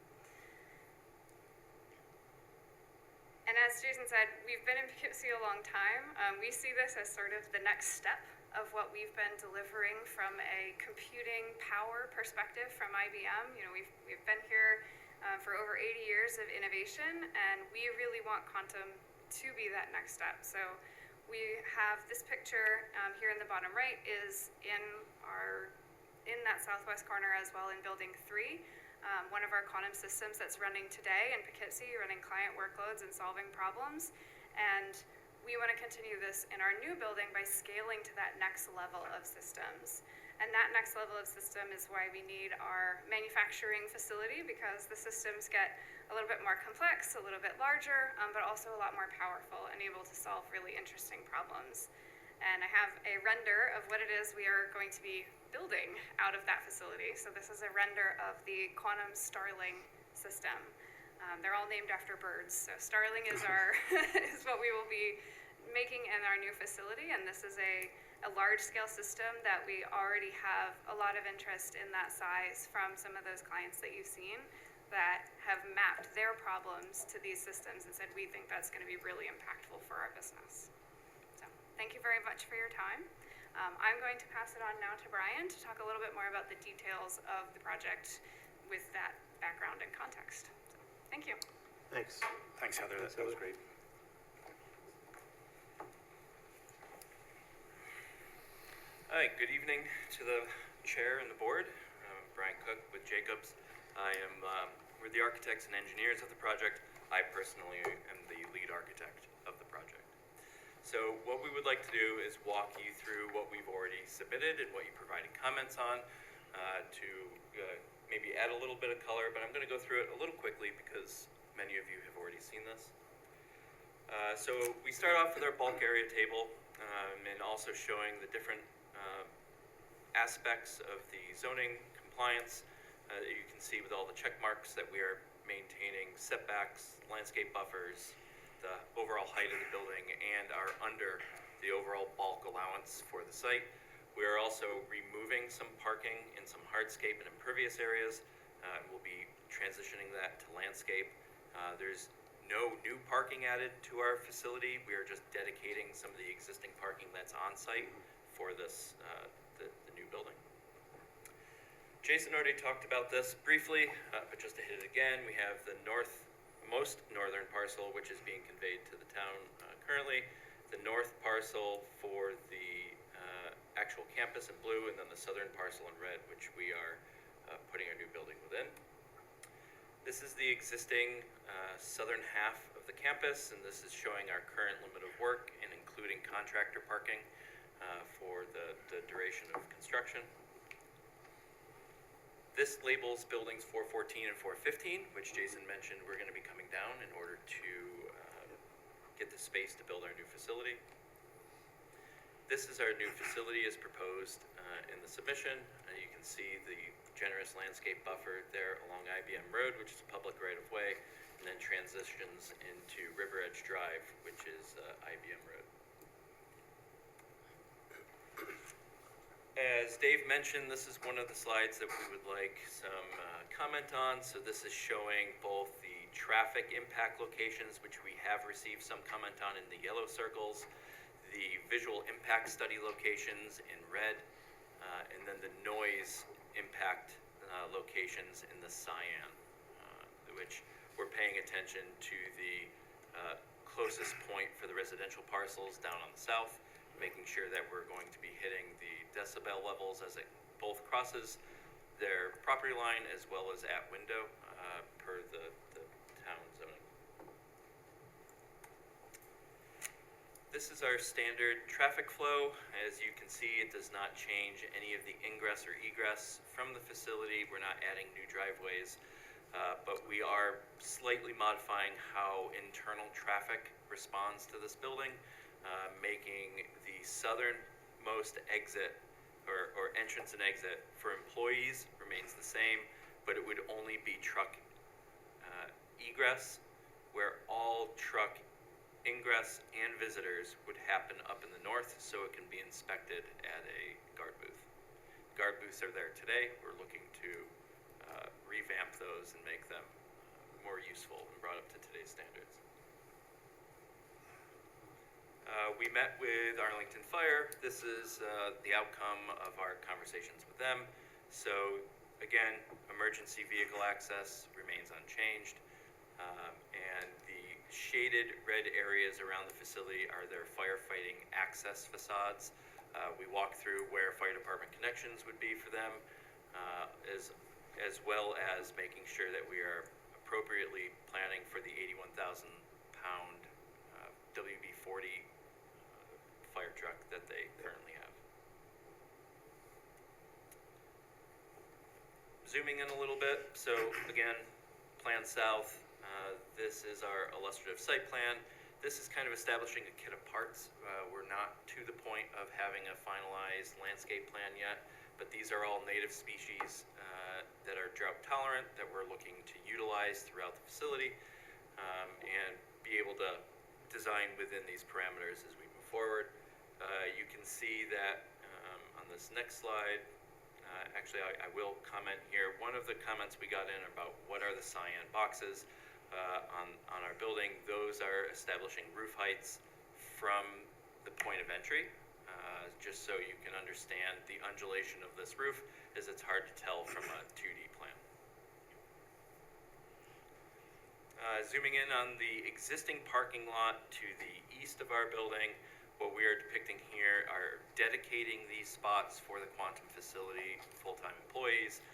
And as Jason said, we've been in Poughkeepsie a long time. We see this as sort of the next step of what we've been delivering from a computing power perspective from IBM. We've been here for over 80 years of innovation, and we really want quantum to be that next step. So we have this picture here in the bottom right is in that southwest corner as well in building 3. One of our quantum systems that's running today in Poughkeepsie, running client workloads and solving problems. And we want to continue this in our new building by scaling to that next level of systems. And that next level of system is why we need our manufacturing facility, because the systems get a little bit more complex, a little bit larger, but also a lot more powerful and able to solve really interesting problems. And I have a render of what it is we are going to be building out of that facility. So this is a render of the quantum Starling system. They're all named after birds. So Starling is is what we will be making in our new facility, and this is a large-scale system that we already have a lot of interest in that size from some of those clients that you've seen that have mapped their problems to these systems and said, we think that's going to be really impactful for our business. So thank you very much for your time. I'm going to pass it on now to Brian to talk a little bit more about the details of the project with that background and context. So, thank you. Thanks. Thanks, Heather. That was great. Hi, good evening to the chair and the board. I'm Brian Cook with Jacobs. We're the architects and engineers of the project. I personally am the lead architect of the project. So what we would like to do is walk you through what we've already submitted and what you provided comments on to maybe add a little bit of color, but I'm going to go through it a little quickly because many of you have already seen this. So we start off with our bulk area table. and also showing the different aspects of the zoning compliance that you can see with all the check marks that we are maintaining setbacks, landscape buffers, the overall height of the building, and are under the overall bulk allowance for the site. We are also removing some parking in some hardscape and impervious areas. We'll be transitioning that to landscape. There's no new parking added to our facility. We are just dedicating some of the existing parking that's on site for this, the new building. Jason already talked about this briefly, but just to hit it again, we have the most northern parcel, which is being conveyed to the town currently, the north parcel for the actual campus in blue, and then the southern parcel in red, which we are putting our new building within. This is the existing southern half of the campus, and this is showing our current limit of work and including contractor parking for the duration of construction. This labels buildings 414 and 415, which Jason mentioned we're going to be coming down in order to get the space to build our new facility. This is our new facility as proposed in the submission. You can see the generous landscape buffer there along IBM Road, which is a public right-of-way, and then transitions into River Edge Drive, which is IBM Road. As Dave mentioned, this is one of the slides that we would like some comment on. So this is showing both the traffic impact locations, which we have received some comment on in the yellow circles, the visual impact study locations in red, and then the noise impact locations in the cyan, which we're paying attention to the closest point for the residential parcels down on the south, making sure that we're going to be hitting the decibel levels as it both crosses their property line as well as at window per the town zoning. This is our standard traffic flow. As you can see, it does not change any of the ingress or egress from the facility. We're not adding new driveways, but we are slightly modifying how internal traffic responds to this building, making the southernmost exit or entrance and exit for employees remains the same, but it would only be truck egress, where all truck ingress and visitors would happen up in the north, so it can be inspected at a guard booth. Guard booths are there today. We're looking to revamp those and make them more useful and brought up to today's standards. We met with Arlington Fire. This is the outcome of our conversations with them. So again, emergency vehicle access remains unchanged. And the shaded red areas around the facility are their firefighting access facades. We walked through where fire department connections would be for them, as well as making sure that we are appropriately planning for the 81,000 pound WB-40 fire truck that they currently have. Zooming in a little bit, so again, plan south. This is our illustrative site plan. This is kind of establishing a kit of parts. We're not to the point of having a finalized landscape plan yet, but these are all native species that are drought tolerant that we're looking to utilize throughout the facility and be able to design within these parameters as we move forward. You can see that on this next slide, actually I will comment here. One of the comments we got in about what are the cyan boxes on our building, those are establishing roof heights from the point of entry, just so you can understand the undulation of this roof, as it's hard to tell from a 2D plan. Zooming in on the existing parking lot to the east of our building, what we are depicting here are dedicating these spots for the quantum facility full-time employees.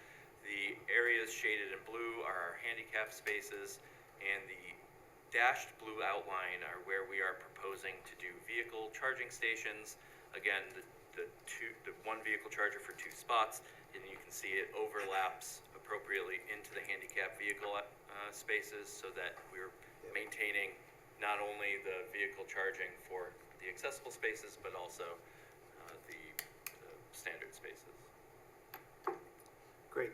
The areas shaded in blue are our handicap spaces, and the dashed blue outline are where we are proposing to do vehicle charging stations. Again, the one vehicle charger for 2 spots, and you can see it overlaps appropriately into the handicap vehicle spaces, so that we're maintaining not only the vehicle charging for the accessible spaces, but also the standard spaces. Great.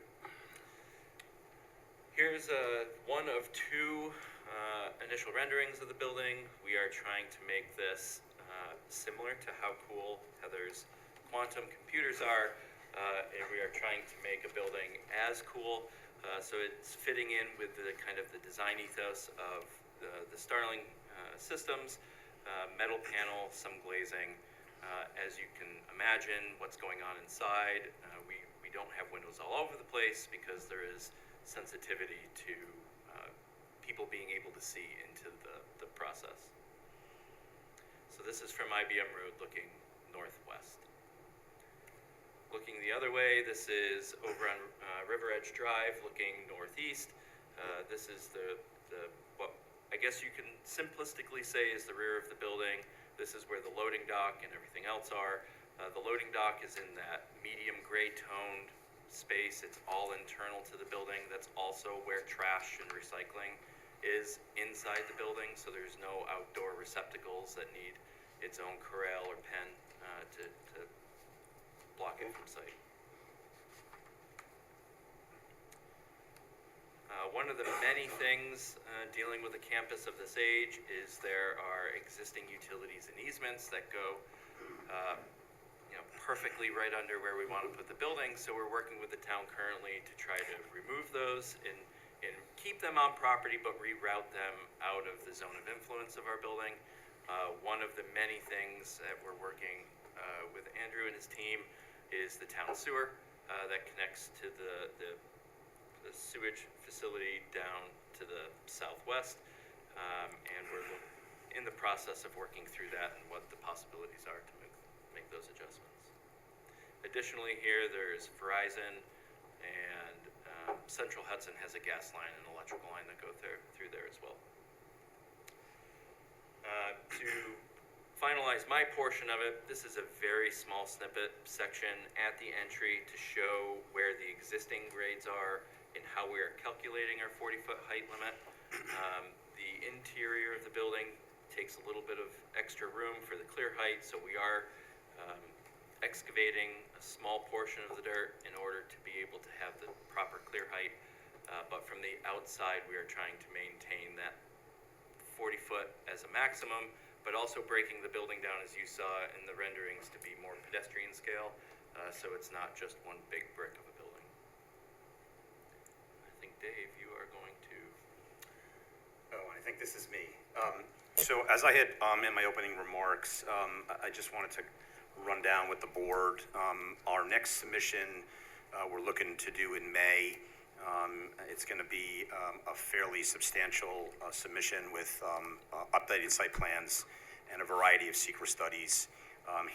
Here's one of two initial renderings of the building. We are trying to make this similar to how cool Heather's quantum computers are, and we are trying to make a building as cool. So it's fitting in with the kind of the design ethos of the Starling systems, metal panel, some glazing. As you can imagine, what's going on inside, we don't have windows all over the place because there is sensitivity to people being able to see into the process. So this is from IBM Road looking northwest. Looking the other way, this is over on River Edge Drive looking northeast. This is what I guess you can simplistically say is the rear of the building. This is where the loading dock and everything else are. The loading dock is in that medium gray toned space. It's all internal to the building. That's also where trash and recycling is inside the building, so there's no outdoor receptacles that need its own corral or pen to block it from sight. One of the many things dealing with a campus of this age is there are existing utilities and easements that go perfectly right under where we want to put the building, so we're working with the town currently to try to remove those and keep them on property but reroute them out of the zone of influence of our building. One of the many things that we're working with Andrew and his team is the town sewer that connects to the sewage facility down to the southwest, and we're in the process of working through that and what the possibilities are to make those adjustments. Additionally, here there's Verizon, and Central Hudson has a gas line and electrical line that go through there as well. To finalize my portion of it, this is a very small snippet section at the entry to show where the existing grades are and how we are calculating our 40-foot height limit. The interior of the building takes a little bit of extra room for the clear height, so we are excavating a small portion of the dirt in order to be able to have the proper clear height. But from the outside, we are trying to maintain that 40 foot as a maximum, but also breaking the building down, as you saw in the renderings, to be more pedestrian scale, so it's not just one big brick of a building. I think, Dave, you are going to... Oh, I think this is me. So as I had in my opening remarks, I just wanted to run down with the board. Our next submission we're looking to do in May. It's going to be a fairly substantial submission with updated site plans and a variety of secret studies.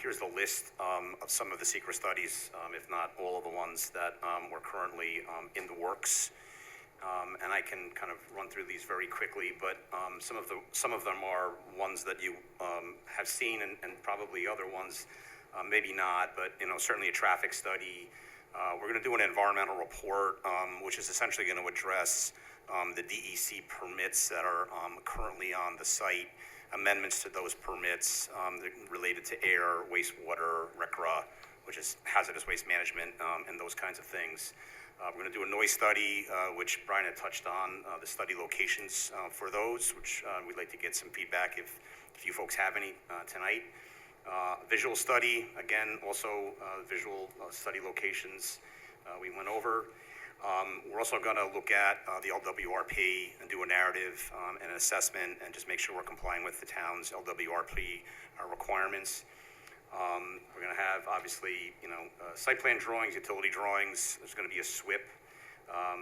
Here's the list of some of the secret studies, if not all of the ones that we're currently in the works. And I can kind of run through these very quickly, but some of them are ones that you have seen, and probably other ones maybe not, but certainly a traffic study. We're going to do an environmental report, which is essentially going to address the DEC permits that are currently on the site, amendments to those permits related to air, wastewater, RCRA, which is hazardous waste management, and those kinds of things. We're going to do a noise study, which Brian had touched on, the study locations for those, which we'd like to get some feedback if you folks have any tonight. Visual study, again, also visual study locations we went over. We're also going to look at the LWRP and do a narrative and an assessment and just make sure we're complying with the town's LWRP requirements. We're going to have, obviously, site plan drawings, utility drawings. There's going to be a SWIP.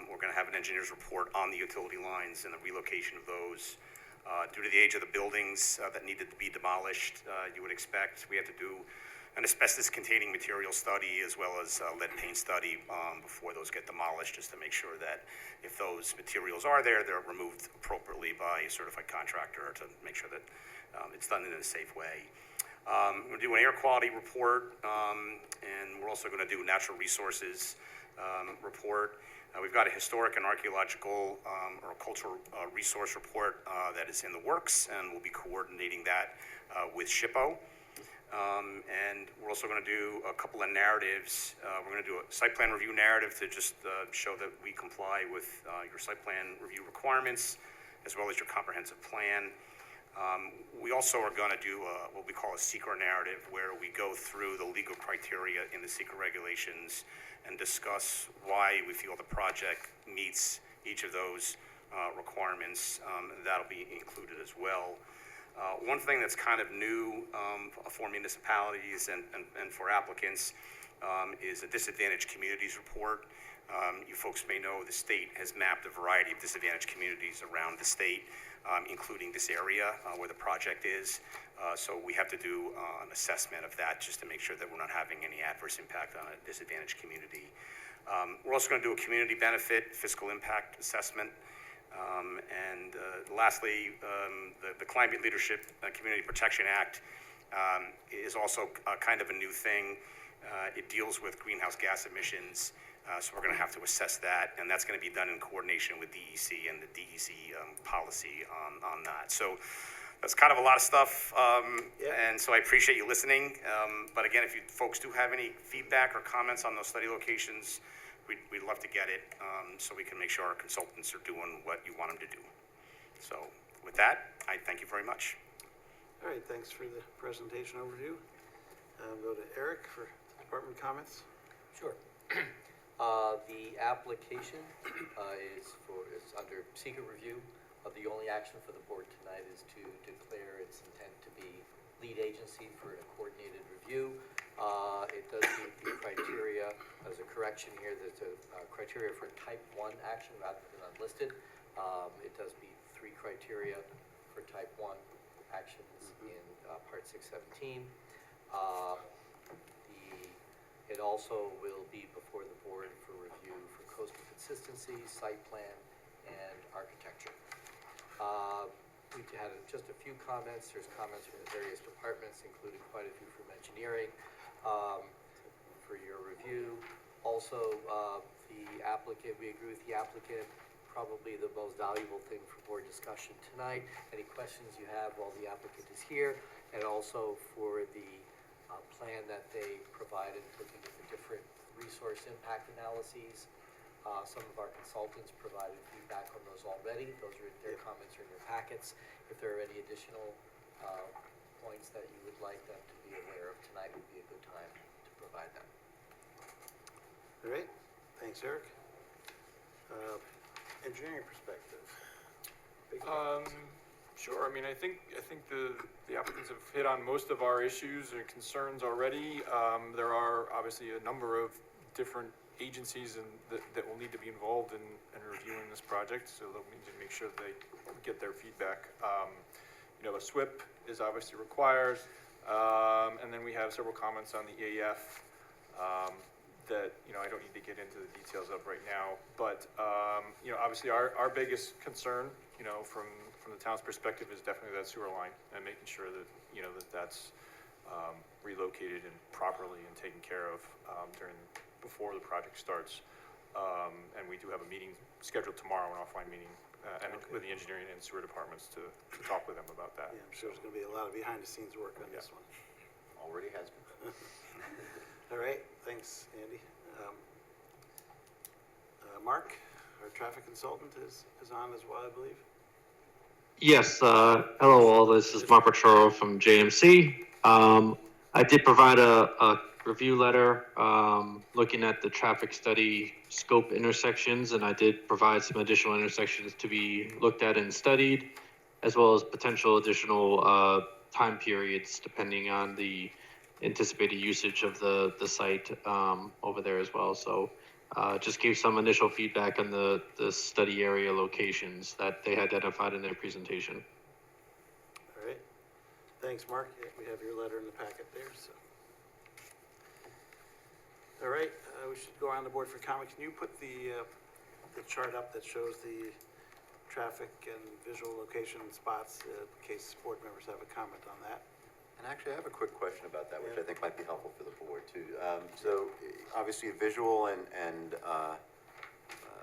We're going to have an engineer's report on the utility lines and the relocation of those. Due to the age of the buildings that needed to be demolished, you would expect we have to do an asbestos-containing material study as well as a lead paint study before those get demolished, just to make sure that if those materials are there, they're removed appropriately by a certified contractor to make sure that it's done in a safe way. We're going to do an air quality report, and we're also going to do natural resources report. We've got a historic and archaeological or cultural resource report that is in the works, and we'll be coordinating that with SHPO. And we're also going to do a couple of narratives. We're going to do a site plan review narrative to just show that we comply with your site plan review requirements, as well as your comprehensive plan. We also are going to do what we call a SECR narrative, where we go through the legal criteria in the SECR regulations and discuss why we feel the project meets each of those requirements. That'll be included as well. One thing that's kind of new for municipalities and for applicants is a disadvantaged communities report. You folks may know the state has mapped a variety of disadvantaged communities around the state, including this area where the project is. So we have to do an assessment of that just to make sure that we're not having any adverse impact on a disadvantaged community. We're also going to do a community benefit fiscal impact assessment. And lastly, the Climate Leadership Community Protection Act is also kind of a new thing. It deals with greenhouse gas emissions, so we're going to have to assess that, and that's going to be done in coordination with DEC and the DEC policy on that. So that's kind of a lot of stuff, and so I appreciate you listening. But again, if you folks do have any feedback or comments on those study locations, we'd love to get it, so we can make sure our consultants are doing what you want them to do. So with that, I thank you very much. All right, thanks for the presentation overview. Go to Eric for department comments. Sure. The application is under secret review. The only action for the board tonight is to declare its intent to be lead agency for a coordinated review. It does meet the criteria. There's a correction here. There's a criteria for type 1 action rather than unlisted. It does meet 3 criteria for type 1 actions in Part 617. It also will be before the board for review for coastal consistency, site plan, and architecture. We had just a few comments. There's comments from the various departments, including quite a few from engineering, for your review. Also, the applicant, we agree with the applicant, probably the most valuable thing for board discussion tonight. Any questions you have while the applicant is here, and also for the plan that they provided, looking at the different resource impact analyses. Some of our consultants provided feedback on those already. Those are their comments are in your packets. If there are any additional points that you would like them to be aware of tonight, would be a good time to provide them. All right, thanks, Eric. Engineering perspective. Sure. I mean, I think the applicants have hit on most of our issues and concerns already. There are obviously a number of different agencies that will need to be involved in reviewing this project, so they'll need to make sure that they get their feedback. You know, a SWIP is obviously required, and then we have several comments on the EAF that, you know, I don't need to get into the details of right now, but you know, obviously our biggest concern, you know, from the town's perspective is definitely that sewer line and making sure that, you know, that's relocated and properly and taken care of before the project starts. And we do have a meeting scheduled tomorrow, an offline meeting, with the engineering and sewer departments to talk with them about that. Yeah, I'm sure there's going to be a lot of behind-the-scenes work on this one. Already has been. All right, thanks, Andy. Mark, our traffic consultant, is on as well, I believe. Yes, hello all, this is Mark Petro from JMC. I did provide a review letter looking at the traffic study scope intersections, and I did provide some additional intersections to be looked at and studied, as well as potential additional time periods depending on the anticipated usage of the site over there as well. So just gave some initial feedback on the study area locations that they had identified in their presentation. All right, thanks, Mark. Yeah, we have your letter in the packet there. So, all right, we should go on the board for comment. Can you put the chart up that shows the traffic and visual location spots in case board members have a comment on that? And actually, I have a quick question about that, which I think might be helpful for the board too. So obviously visual and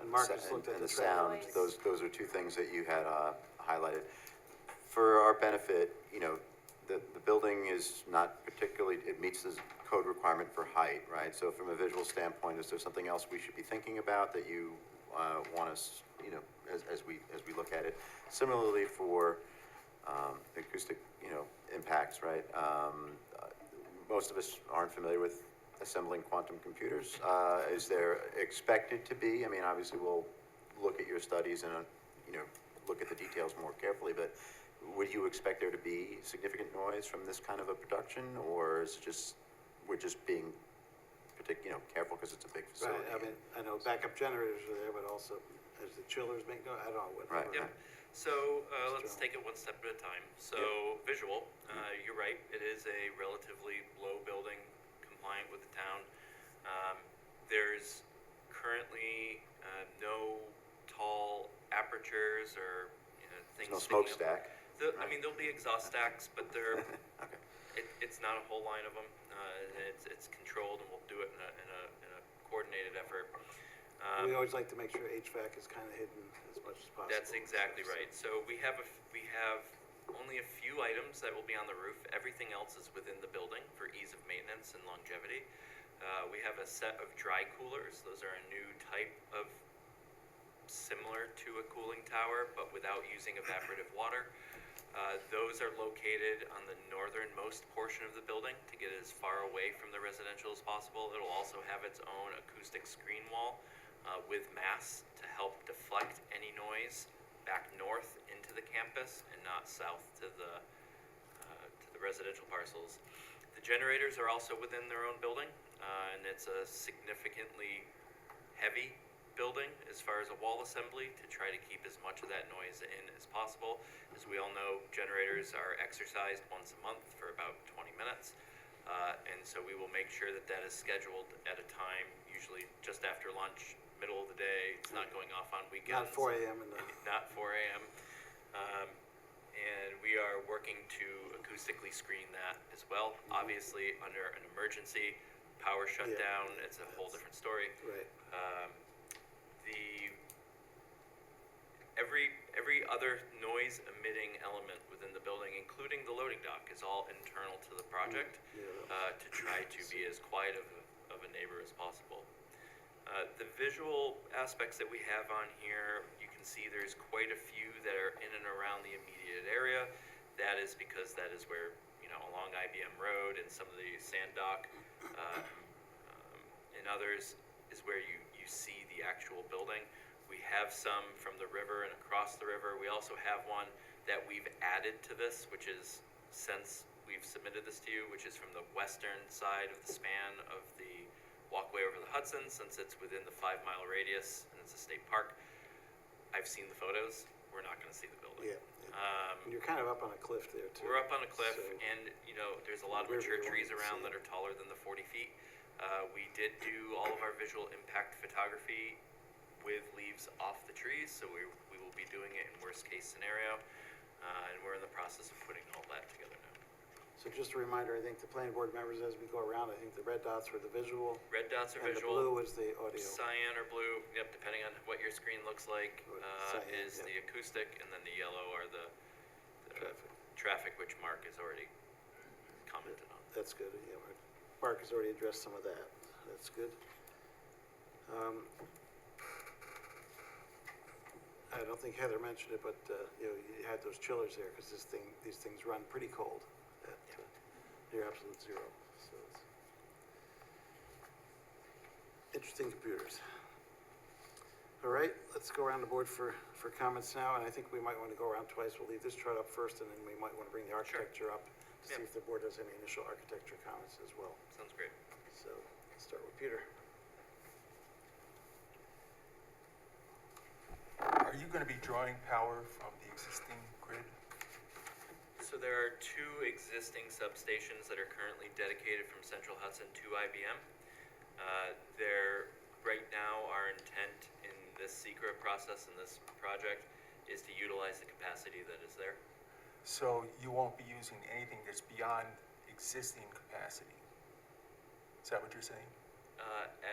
And Marcus looked at and the the sound, traffic. those are two things that you had highlighted. For our benefit, you know, the building is not particularly, it meets the code requirement for height, right? So from a visual standpoint, is there something else we should be thinking about that you want us, you know, as we look at it? Similarly for acoustic, you know, impacts, right? Most of us aren't familiar with assembling quantum computers. Is there expected to be? I mean, obviously we'll look at your studies and, you know, look at the details more carefully, but would you expect there to be significant noise from this kind of a production, or is it just, we're just being you know, careful because it's a big Right, facility? I mean, I know backup generators are there, but also as the chillers make noise, I don't know what. Right, Yep. right. So let's take it one step at a time. So visual, you're right. It is a relatively low building, compliant with the town. There's currently no tall apertures or things. There's no sticking smokestack. up. I mean, there'll be exhaust stacks, but they're Okay. it's not a whole line of them. It's controlled, and we'll do it in a coordinated effort. We always like to make sure HVAC is kind of hidden as much as possible. That's exactly right. So we have only a few items that will be on the roof. Everything else is within the building for ease of maintenance and longevity. We have a set of dry coolers. Those are a new type of similar to a cooling tower, but without using evaporative water. Those are located on the northernmost portion of the building to get as far away from the residential as possible. It'll also have its own acoustic screen wall with masts to help deflect any noise back north into the campus and not south to the residential parcels. The generators are also within their own building, and it's a significantly heavy building as far as a wall assembly to try to keep as much of that noise in as possible. As we all know, generators are exercised once a month for about 20 minutes. And so we will make sure that that is scheduled at a time, usually just after lunch, middle of the day. It's not going off on weekends. Not 4 a.m. Not 4 a.m. And we are working to acoustically screen that as well. Obviously, under an emergency, power shutdown, it's a whole different story. Right. Every other noise emitting element within the building, including the loading dock, is all internal to the project to try to be as quiet of a neighbor as possible. The visual aspects that we have on here, you can see there's quite a few that are in and around the immediate area. That is because that is where, along IBM Road and some of the sand dock and others is where you see the actual building. We have some from the river and across the river. We also have one that we've added to this, which is, since we've submitted this to you, which is from the western side of the span of the walkway over the Hudson, since it's within the 5-mile radius and it's a state park. I've seen the photos. We're not going to see the building. You're kind of up on a cliff there too. We're up on a cliff, So- and there's a lot of mature trees around that are taller than the 40 feet. We did do all of our visual impact photography with leaves off the trees, so we will be doing it in worst case scenario, and we're in the process of putting all that together now. So just a reminder, I think the planning board members, as we go around, I think the red dots were the visual. Red dots are And visual. the blue is the audio. Cyan or blue, yep, depending on what your screen looks like, Cyan, is yeah. the acoustic, and then the yellow are the Traffic. which Mark has already commented on. That's good, yeah, Mark has already addressed some of that, that's good. I don't think Heather mentioned it, but, you had those chillers there, because these things run pretty cold at near absolute zero, so it's interesting computers. All right, let's go around the board for comments now, and I think we might want to go around twice. We'll leave this chart up first, and then we might want to bring the architecture up to see if the board has any initial architecture comments as well. Sounds great. So, let's start with Peter. Are you going to be drawing power from the existing grid? So there are 2 existing substations that are currently dedicated from Central Hudson to IBM. Right now, our intent in this secret process in this project is to utilize the capacity that is there. So you won't be using anything that's beyond existing capacity? Is that what you're saying?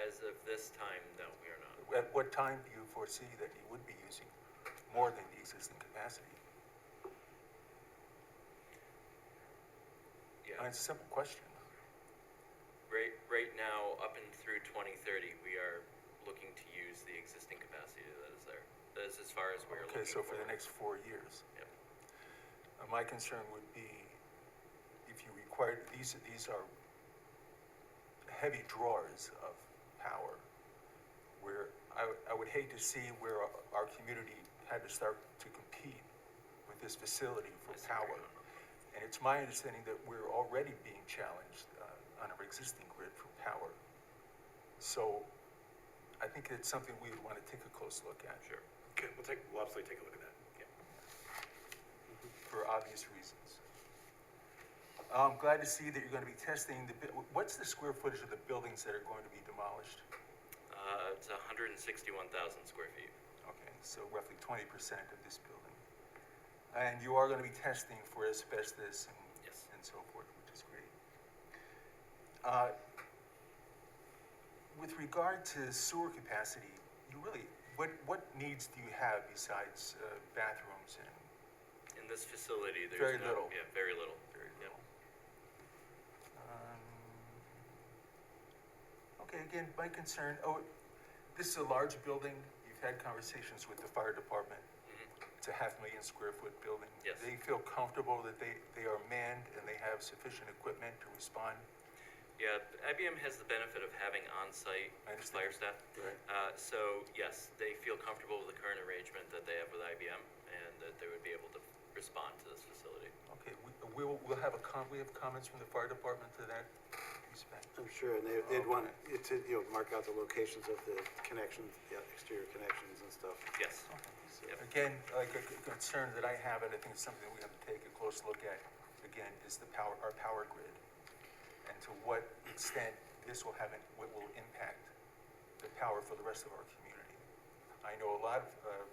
As of this time, no, we are not. at what time do you foresee that you would be using more than the existing capacity? Yeah. It's a simple question. Right now, up and through 2030, we are looking to use the existing capacity that is there. That is as far as we're looking. Okay, so for the forward. next 4 years. Yep. My concern would be if you require, these are heavy drawers of power, where I would hate to see where our community had to start to compete with this facility for power. And it's my understanding that we're already being challenged on our existing grid for power. So I think it's something we would want to take a close look at. Sure. Okay, we'll absolutely take a look at that. Yeah. For obvious reasons. I'm glad to see that you're going to be testing what's the square footage of the buildings that are going to be demolished? It's 161,000 square feet. Okay, so roughly 20% of this building. And you are going to be testing for asbestos Yes. and so forth, which is great. With regard to sewer capacity, you really, what needs do you have besides bathrooms and In this facility, there's Very little. Yeah, very little. very Yep. little? Okay, again, my concern, this is a large building. You've had conversations with the fire department. It's a 500,000 square foot building. Yes. They feel comfortable that they are manned and they have sufficient equipment to respond. Yeah, IBM has the benefit of having on-site I understand. fire staff. Right. So yes, they feel comfortable with the current arrangement that they have with IBM and that they would be able to respond to this facility. Okay, we'll have we have comments from the fire department to that respect? I'm sure, and they'd want it to, mark out the locations of the connections, the exterior connections and stuff. Yes. Yep. Again, like a concern that I have, and I think it's something that we have to take a close look at, again, is our power grid. And to what extent this will impact the power for the rest of our community. I know a lot of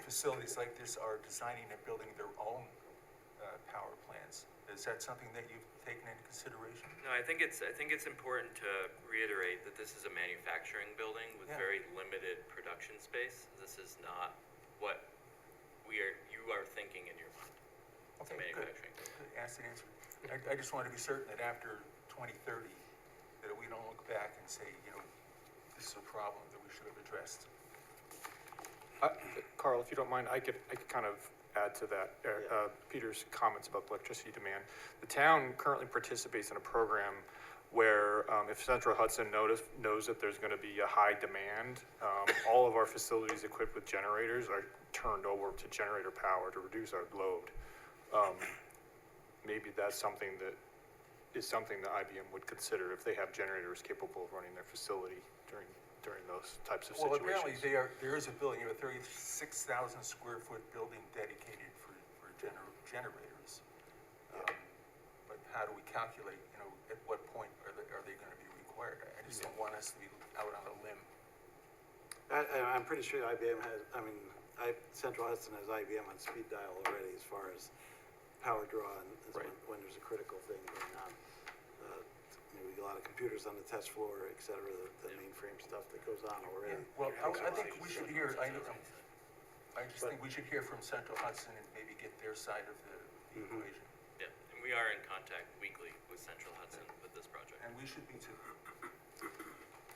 facilities like this are designing and building their own power plants. Is that something that you've taken into consideration? No, I think it's important to reiterate that this is a manufacturing building with Yeah. very limited production space. This is not what you are thinking in your mind. It's a Okay, good. manufacturing building. Good. Asked and answered. I just want to be certain that after 2030, that we don't look back and say, this is a problem that we should have addressed. Carl, if you don't mind, I could kind of add to that, Peter's comments about electricity demand. The town currently participates in a program where if Central Hudson knows that there's going to be a high demand, all of our facilities equipped with generators are turned over to generator power to reduce our load. Maybe that's something that IBM would consider if they have generators capable of running their facility during those types of Well, situations. apparently there is a building, a 36,000 square foot building dedicated for generators. But how do we calculate, at what point are they going to be required? I just don't want us to be out on a limb. I'm pretty sure IBM has, Central Hudson has IBM on speed dial already as far as power draw and Right. when there's a critical thing going on. Maybe a lot of computers on the test floor, et cetera, the mainframe stuff that goes on already. Well, I think we should hear, I just think we should hear from Central Hudson and maybe get their side of the equation. Yeah, and we are in contact weekly with Central Hudson with this project. And we should be too.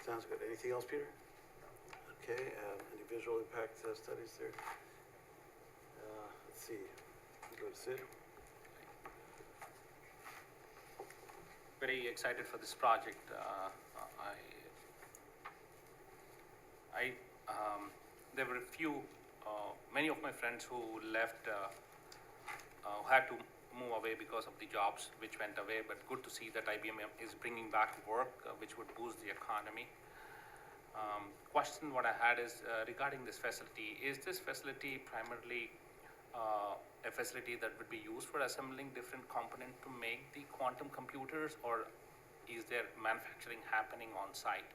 Sounds good. Anything else, Peter? Okay, any visual impact studies there? Let's see. Go to Sid. Very excited for this project. There were many of my friends who left, who had to move away because of the jobs which went away, but good to see that IBM is bringing back work, which would boost the economy. Question what I had is regarding this facility. Is this facility primarily a facility that would be used for assembling different components to make the quantum computers, or is there manufacturing happening on site?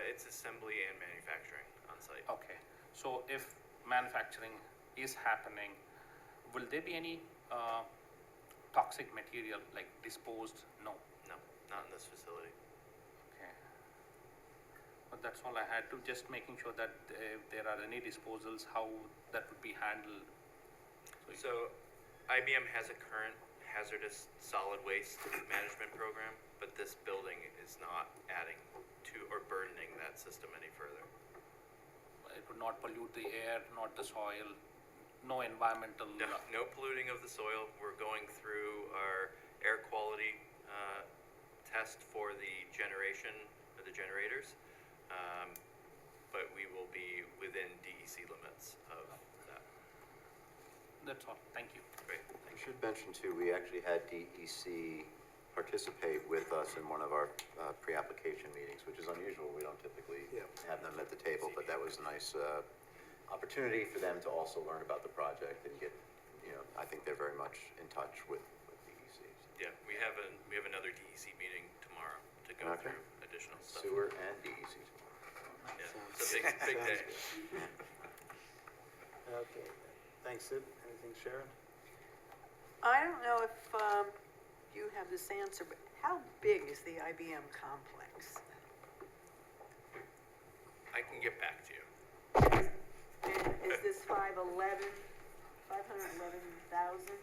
It's assembly and manufacturing on site. Okay, so if manufacturing is happening, will there be any toxic material like disposed? No. No, not in this facility. Okay. that's all I had to, just making sure that if there are any disposals, how that would be handled. So IBM has a current hazardous solid waste management program, but this building is not adding to or burdening that system any further. It would not pollute the air, not the soil, no environmental. No polluting of the soil. We're going through our air quality test for the generation, or the generators, but we will be within DEC limits of that. That's all, thank you. Great. I should mention too, we actually had DEC participate with us in one of our pre-application meetings, which is unusual. We don't typically have them at the table, but that was a nice opportunity for them to also learn about the project and get, I think they're very much in touch with DEC. Yeah, we have another DEC meeting tomorrow to go through additional stuff. Sewer and DEC. Yeah, it's a big day. Okay, thanks, Sid. Anything, Sharon? I don't know if you have this answer, but how big is the IBM complex? I can get back to you. And is this 511,000?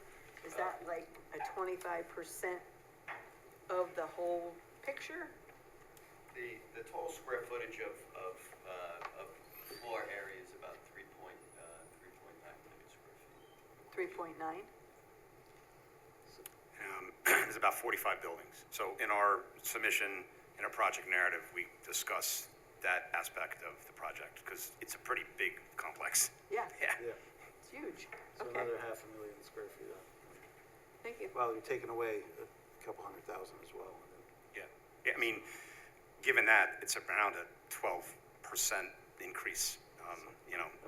Is that like a 25% of the whole picture? The total square footage of floor area is about 3.9 million square feet. 3.9? There's about 45 buildings. So in our submission, in our project narrative, we discuss that aspect of the project because it's a pretty big complex. Yeah, Yeah. Yeah, it's huge. so Okay, another 500,000 square feet. thank you. Well, you're taking away a couple 100,000 as well. Yeah. Yeah, I mean, given that, it's around a 12% increase,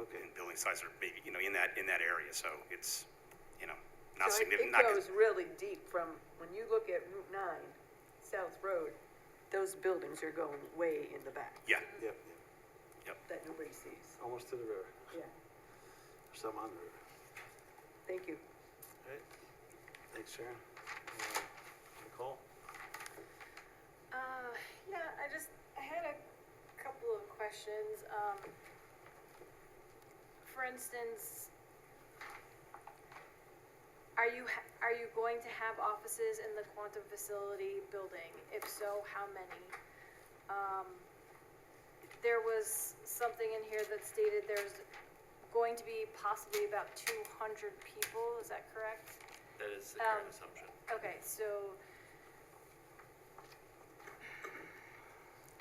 Okay. in building size or maybe, in that area. So it's, not So significant. it goes really deep from, when you look at Route 9, South Road, those buildings are going way in the back Yeah. Yep, that nobody sees. almost to the river, Yeah, some on the river. thank you. All right, thanks, Sharon. Nicole? Yeah, I had a couple of questions. For instance, are you going to have offices in the quantum facility building? If so, how many? There was something in here that stated there's going to be possibly about 200 people, is that correct? That is the current assumption. Okay, so,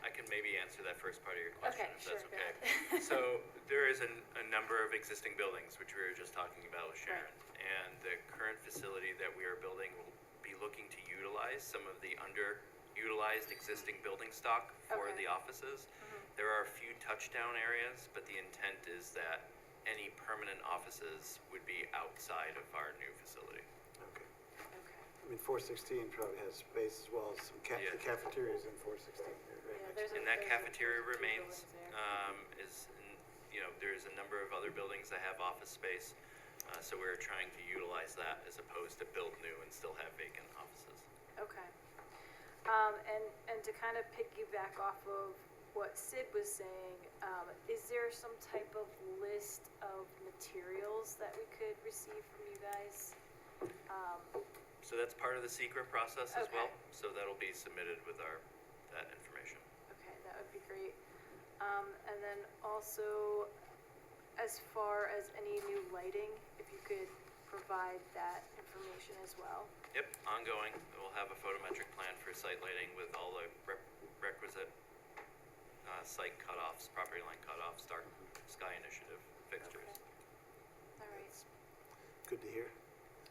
I can maybe answer that first part of your question, Okay, if that's sure, go okay. ahead. So there is a number of existing buildings, which we were just talking about with Sharon. And the current facility that we are building will be looking to utilize some of the underutilized existing building stock for Okay. the offices. There are a few touchdown areas, but the intent is that any permanent offices would be outside of our new facility. Okay. okay. I mean, 416 probably has space as well as some Yeah. the cafeterias in 416. Right Yeah, next there's to And that there's cafeteria two remains, buildings there. there's a number of other buildings that have office space. So we're trying to utilize that as opposed to build new and still have vacant offices. Okay. And to kind of piggyback off of what Sid was saying, is there some type of list of materials that we could receive from you guys? So that's part of the secret process as well. Okay. So that'll be submitted with that information. Okay, that would be great. And then also, as far as any new lighting, if you could provide that information as well. Yep, ongoing. We'll have a photometric plan for site lighting with all the requisite site cutoffs, property line cutoffs, dark sky initiative fixtures. All right, Good to hear.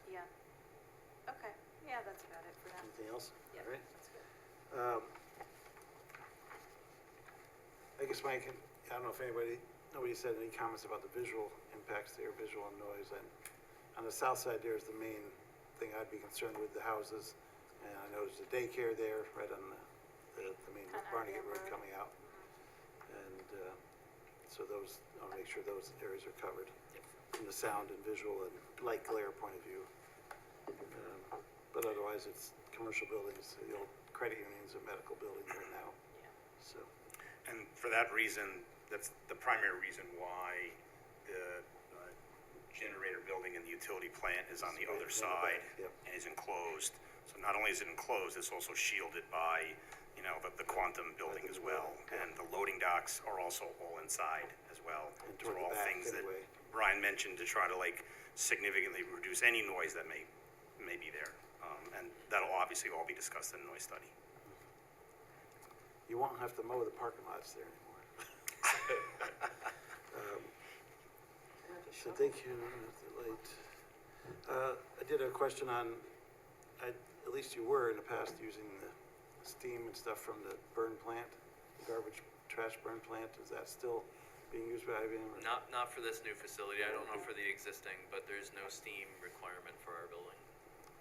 yeah. Okay, yeah, that's about it for now. Anything else? Yeah, All right. that's good. I guess, Mike, I don't know if nobody said any comments about the visual impacts there, visual and noise. And on the south side, there's the main thing I'd be concerned with, the houses. And I know there's a daycare there, right on the main On Barnegat IBM Road Road. coming out. And so I'll make sure those areas are covered from the sound and visual and light glare point of view. But otherwise, it's commercial buildings, the old credit unions and medical buildings right now. Yeah. So, And for that reason, that's the primary reason why the generator building and the utility plant is on the other side and is enclosed. So not only is it enclosed, it's also shielded by, you know, the quantum building as well. And the loading docks are also all inside as well. Those are all things that Brian mentioned to try to like significantly reduce any noise that may be there. And that'll obviously all be discussed in the noise study. You won't have to mow the parking lots there anymore. So thank you, late. I did have a question on, at least you were in the past using the steam and stuff from the burn plant, the garbage trash burn plant. Is that still being used by IBM? Or? Not for this new facility. I don't know for the existing, but there's no steam requirement for our building.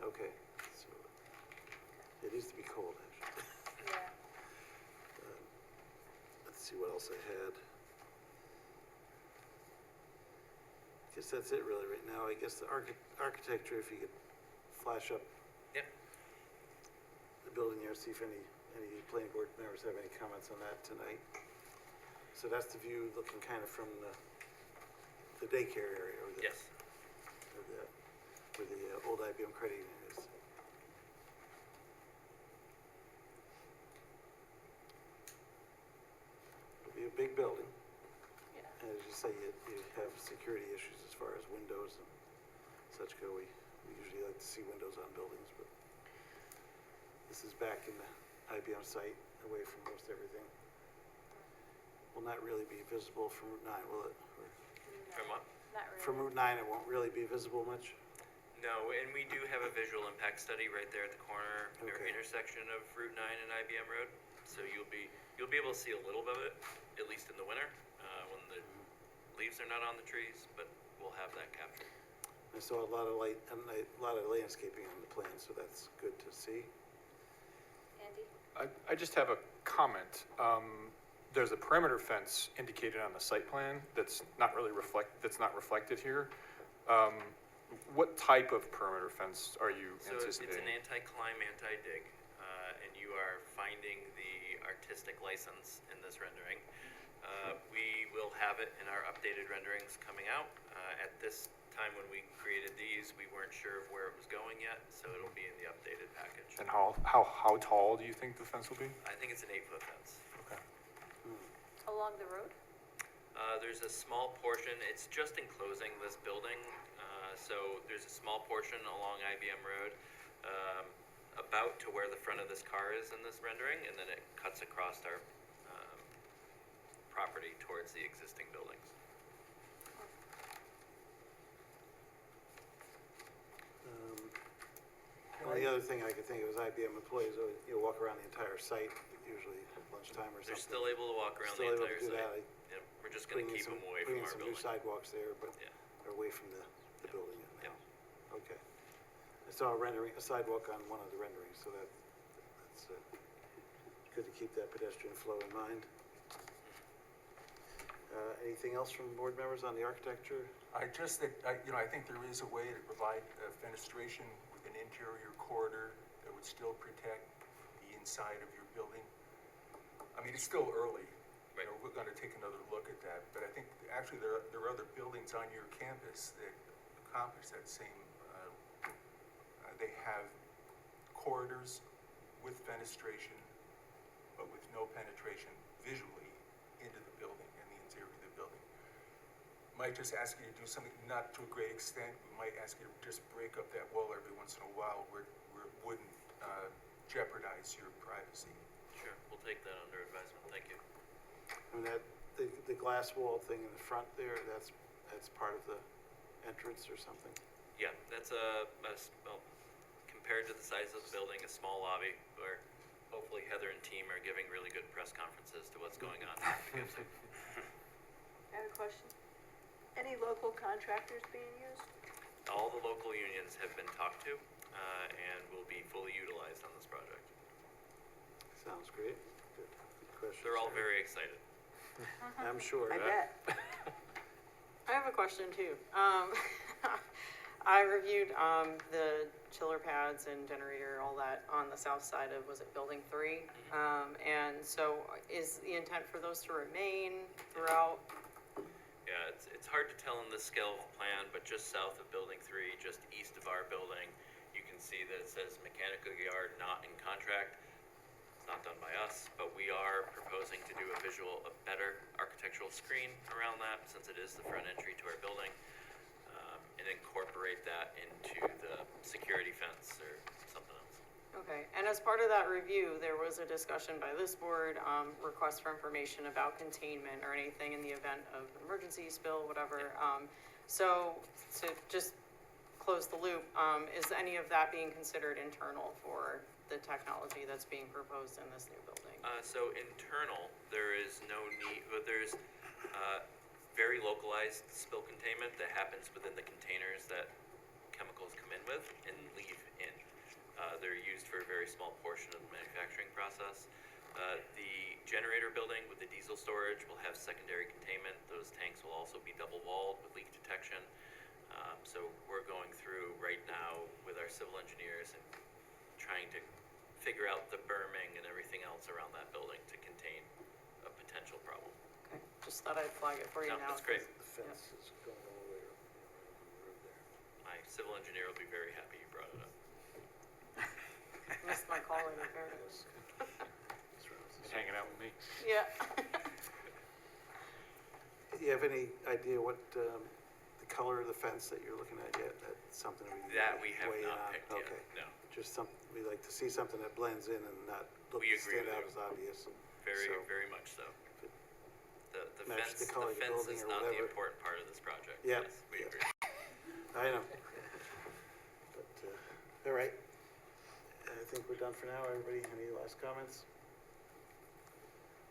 Okay, so it needs to be cold, actually. Yeah. Let's see what else I had. I guess that's it really right now. I guess the architecture, if you could flash up Yeah. the building there, see if any planning board members have any comments on that tonight. So that's the view looking kind of from the daycare area, or the, Yes. where the old IBM credit union is. It'll be a big building. And as you say, you have security issues as far as windows and such go. We usually like to see windows on buildings, but this is back in the IBM site, away from most everything. Will not really be visible from Route 9, will it? Or From what? Not really. from Route 9, it won't really be visible much? No, and we do have a visual impact study right there at the corner or Okay. intersection of Route 9 and IBM Road. So you'll be able to see a little bit of it, at least in the winter, when the leaves are not on the trees, but we'll have that captured. I saw a lot of light and a lot of landscaping on the plan, so that's good to see. Andy? I just have a comment. There's a perimeter fence indicated on the site plan that's not really reflected here. What type of perimeter fence are you So it's anticipating? an anti-climb, anti-dig, and you are finding the artistic license in this rendering. We will have it in our updated renderings coming out. At this time when we created these, we weren't sure of where it was going yet, so it'll be in the updated package. And how tall do you think the fence will be? I think it's an 8-foot fence. Okay. Along the road? There's a small portion, it's just enclosing this building, so there's a small portion along IBM Road, about to where the front of this car is in this rendering, and then it cuts across our property towards the existing buildings. Well, the other thing I could think of is IBM employees, you walk around the entire site, usually at lunchtime or something. They're still able to walk around the Still able entire to do site. that. Yep, we're just gonna keep them away from our Putting in some new building. sidewalks there, but Yeah. are away from the building now. Yep. Okay. I saw a sidewalk on one of the renderings, so that's good to keep that pedestrian flow in mind. Anything else from board members on the architecture? I think there is a way to provide fenestration with an interior corridor that would still protect the inside of your building. I mean, it's still early. You know, we're gonna take another look at that, but I think actually there are other buildings on your campus that accomplish that same, they have corridors with fenestration, but with no penetration visually into the building and the interior of the building. Might just ask you to do something, not to a great extent, we might ask you to just break up that wall every once in a while where it wouldn't jeopardize your privacy. Sure, we'll take that under advisement, thank you. And the glass wall thing in the front there, that's part of the entrance or something? Yeah, that's well, compared to the size of the building, a small lobby where hopefully Heather and team are giving really good press conferences to what's going on. I have a question. Any local contractors being used? All the local unions have been talked to and will be fully utilized on this project. Sounds great. Good question. They're all very excited. I'm sure. I bet. I have a question too. I reviewed the chiller pads and generator, all that on the south side of, was it Building 3? And so is the intent for those to remain throughout? Yeah, it's hard to tell in the scale of the plan, but just south of Building 3, just east of our building, you can see that it says mechanical yard not in contract. It's not done by us, but we are proposing to do a better architectural screen around that, since it is the front entry to our building, and incorporate that into the security fence or something else. Okay, and as part of that review, there was a discussion by this board, request for information about containment or anything in the event of an emergency, spill, whatever. So to just close the loop, is any of that being considered internal for the technology that's being proposed in this new building? So internal, there is no need, but there's very localized spill containment that happens within the containers that chemicals come in with and leave in. They're used for a very small portion of the manufacturing process. The generator building with the diesel storage will have secondary containment. Those tanks will also be double walled with leak detection. So we're going through right now with our civil engineers and trying to figure out the berming and everything else around that building to contain a potential problem. Okay, just thought I'd flag it for you No, now. that's great. The fence is going all the way around the road there. My civil engineer will be very happy you brought it up. Missed my call in fairness. He's hanging out with me. Yeah. Do you have any idea what, the color of the fence that you're looking at yet? That's something we. That we have weigh in not on. picked yet, Okay. no. Just some, we like to see something that blends in and not look, We agree stand with out you. as obvious. Very, So, very much so. The match fence, the color of the building is or not the whatever. important part of this project. Yeah, Yes, we yeah. agree. I know. But, all right. I think we're done for now. Everybody, any last comments?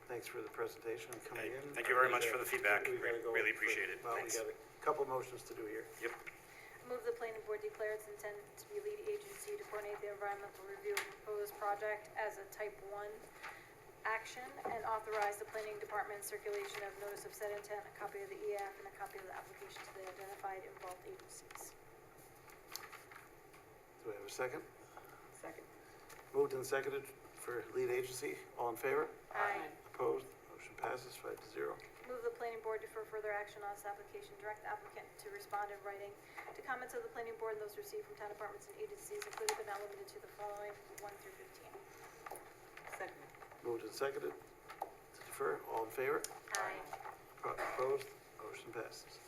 Thanks for the presentation and coming in. Thank you very much for the feedback. We gotta go Really for- appreciate it. Well, we Thanks. got a couple motions to do here. Yep. Move the planning board declare its intent to be lead agency to coordinate the environmental review of the proposed project as a type 1 action and authorize the planning department circulation of notice of said intent, a copy of the EAF and a copy of the application to the identified involved agencies. Do we have a second? Second. Moved and seconded for lead agency. All in favor? Aye. Opposed? Motion passes 5-0. Move the planning board defer further action on this application, direct the applicant to respond in writing to comments of the planning board and those received from town departments and agencies, including but not limited to the following 1 through 15. Second. Moved and seconded to defer. All in favor? Aye. Opposed? Motion passes.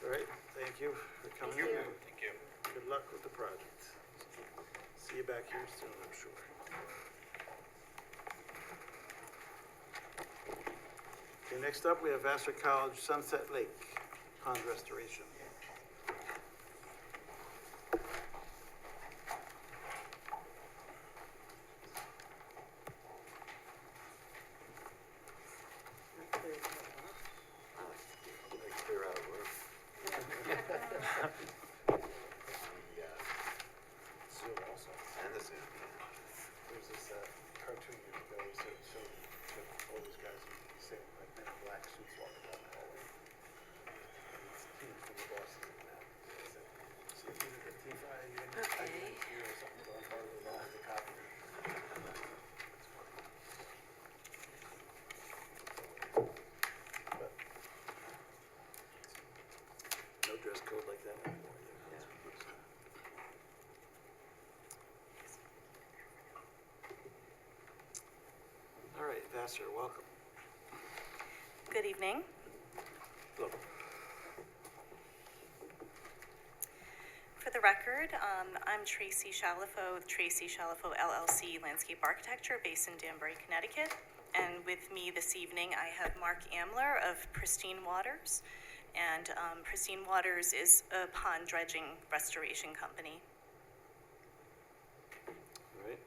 All right, thank you for coming in. Thank you. Thank you. Good luck with the project. See you back here soon, I'm sure. Okay, next up, we have Vassar College Sunset Lake Pond Restoration. Clear out of work. Zoom also. And the Zoom. There's this cartoon years ago, so all these guys in the same, like, men in black suits walking down the hallway. And it's King from the Boston now. So it's either the T5, you or something going farther along with the copy. But no dress code like that anymore. All right, Vassar, welcome. Good evening. Hello. For the record, I'm Tracy Shalafo with Tracy Shalafo LLC Landscape Architecture based in Danbury, Connecticut. And with me this evening, I have Mark Amler of Pristine Waters. And Pristine Waters is a pond dredging restoration company. All right.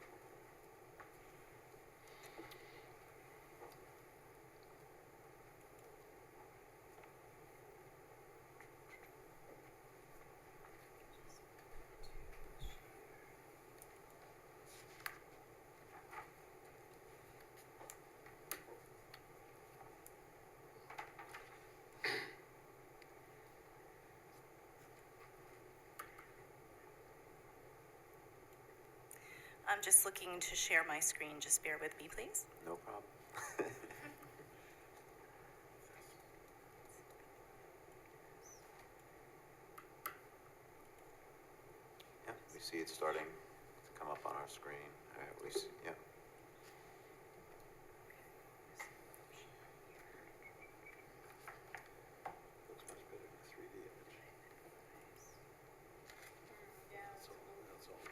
I'm just looking to share my screen. Just bear with me, please. No problem. Yeah, we see it starting to come up on our screen. All right, we see, yeah. Looks much better in the 3D image. That's all.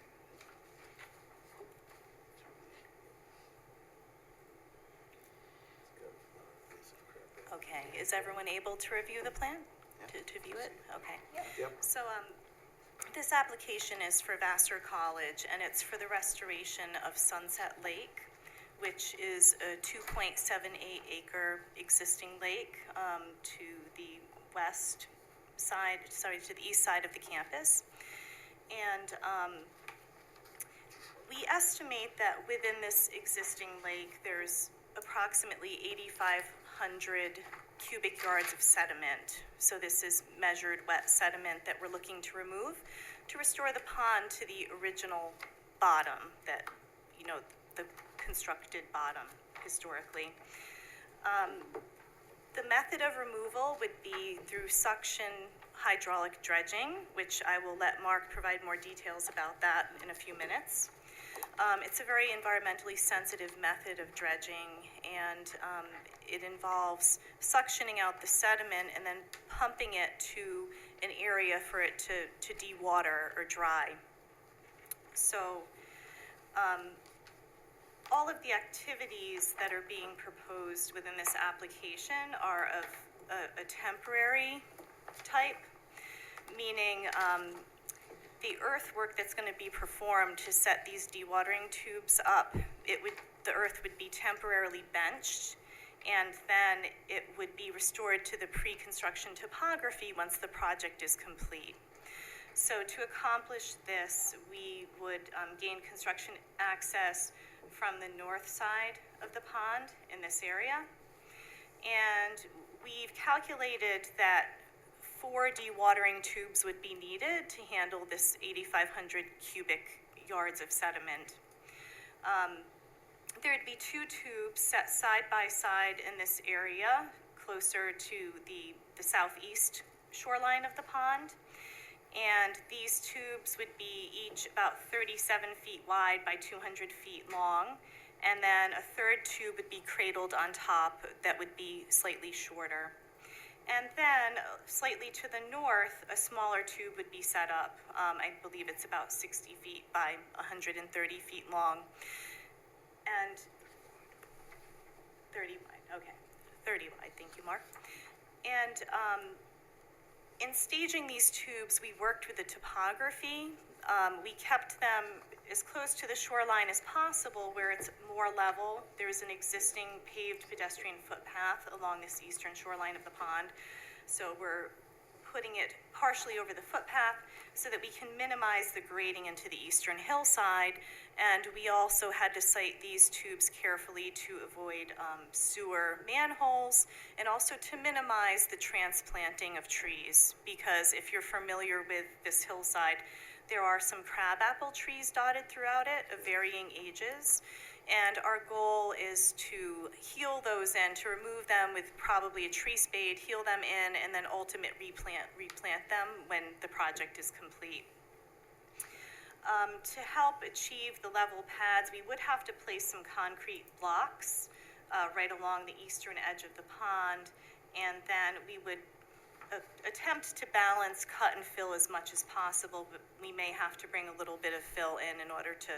Okay, is everyone able to review the plan? Yeah. To view it? Okay. Yep. So, this application is for Vassar College, and it's for the restoration of Sunset Lake, which is a 2.78 acre existing lake, to the west side, to the east side of the campus. And, we estimate that within this existing lake, there's approximately 8,500 cubic yards of sediment. So this is measured wet sediment that we're looking to remove to restore the pond to the original bottom that, you know, the constructed bottom historically. The method of removal would be through suction hydraulic dredging, which I will let Mark provide more details about that in a few minutes. It's a very environmentally sensitive method of dredging, and it involves suctioning out the sediment and then pumping it to an area for it to dewater or dry. So all of the activities that are being proposed within this application are of a temporary type, meaning the earthwork that's going to be performed to set these dewatering tubes up, the earth would be temporarily benched, and then it would be restored to the pre-construction topography once the project is complete. So to accomplish this, we would gain construction access from the north side of the pond in this area. And we've calculated that 4 dewatering tubes would be needed to handle this 8,500 cubic yards of sediment. There'd be 2 tubes set side by side in this area, closer to the southeast shoreline of the pond. And these tubes would be each about 37 feet wide by 200 feet long. And then a third tube would be cradled on top that would be slightly shorter. And then, slightly to the north, a smaller tube would be set up. I believe it's about 60 feet by 130 feet long. And 30 wide, okay. 30 wide, thank you, Mark. And in staging these tubes, we worked with the topography. We kept them as close to the shoreline as possible where it's more level. There's an existing paved pedestrian footpath along this eastern shoreline of the pond. So we're putting it partially over the footpath so that we can minimize the grading into the eastern hillside. And we also had to site these tubes carefully to avoid sewer manholes and also to minimize the transplanting of trees. Because if you're familiar with this hillside, there are some crabapple trees dotted throughout it of varying ages. And our goal is to heal those in, to remove them with probably a tree spade, heal them in, and then ultimately replant them when the project is complete. To help achieve the level pads, we would have to place some concrete blocks right along the eastern edge of the pond, and then we would attempt to balance cut and fill as much as possible, but we may have to bring a little bit of fill in order to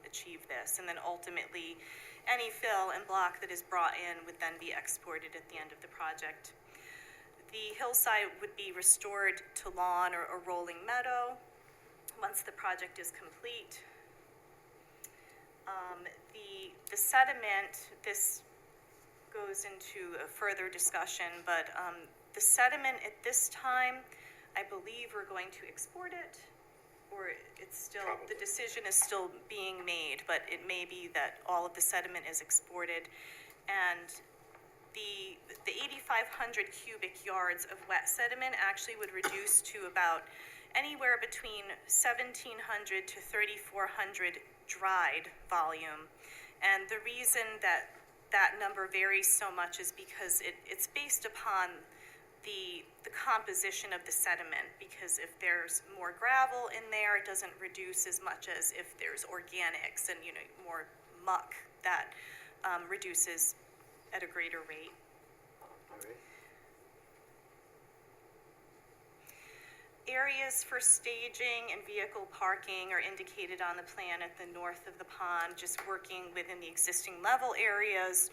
achieve this. And then ultimately, any fill and block that is brought in would then be exported at the end of the project. The hillside would be restored to lawn or a rolling meadow once the project is complete. The sediment, this goes into a further discussion, but the sediment at this time, I believe we're going to export it, or it's still, the decision is still being made, but it may be that all of the sediment is exported. And the 8,500 cubic yards of wet sediment actually would reduce to about anywhere between 1,700 to 3,400 dried volume. And the reason that that number varies so much is because it's based upon the composition of the sediment, because if there's more gravel in there, it doesn't reduce as much as if there's organics and, more muck that reduces at a greater rate. All right. Areas for staging and vehicle parking are indicated on the plan at the north of the pond, just working within the existing level areas.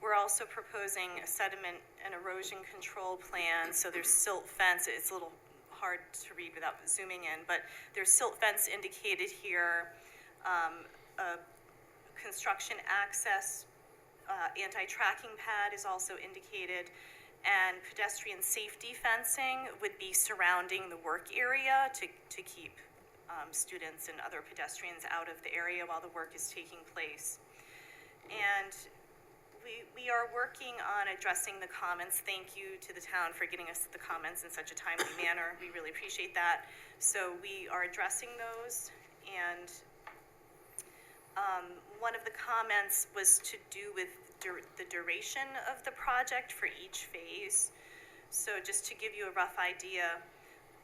We're also proposing a sediment and erosion control plan, so there's silt fence. It's a little hard to read without zooming in, but there's silt fence indicated here, a construction access anti-tracking pad is also indicated, and pedestrian safety fencing would be surrounding the work area to keep students and other pedestrians out of the area while the work is taking place. And we are working on addressing the comments. Thank you to the town for getting us the comments in such a timely manner. We really appreciate that. So we are addressing those, and one of the comments was to do with the duration of the project for each phase. So just to give you a rough idea,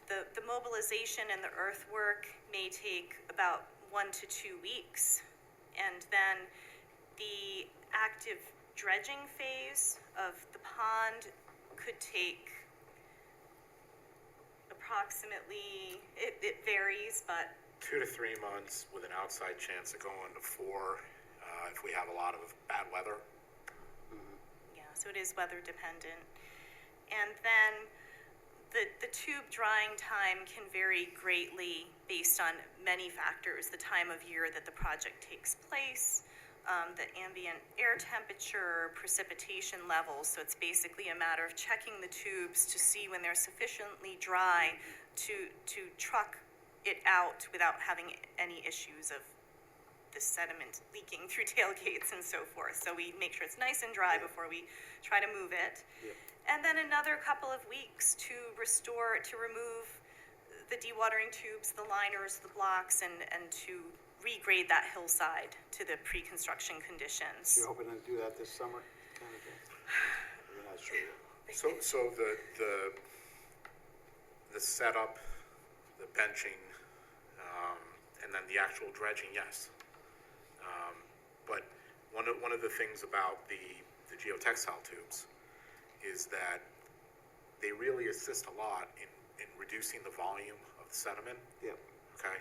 the mobilization and the earthwork may take about 1 to 2 weeks, and then the active dredging phase of the pond could take approximately, it varies, but 2 to 3 months with an outside chance of going to 4 if we have a lot of bad weather. yeah, so it is weather dependent. And then the tube drying time can vary greatly based on many factors: the time of year that the project takes place, the ambient air temperature, precipitation levels. So it's basically a matter of checking the tubes to see when they're sufficiently dry to truck it out without having any issues of the sediment leaking through tailgates and so forth. So we make sure it's nice and dry before we try to move it. Yep. And then another couple of weeks to remove the dewatering tubes, the liners, the blocks, and to regrade that hillside to the pre-construction conditions. You're hoping to do that this summer, kind of thing? You're not sure yet? So the setup, the benching, and then the actual dredging, yes. But one of the things about the geotextile tubes is that they really assist a lot in reducing the volume of the sediment. Yep. Okay,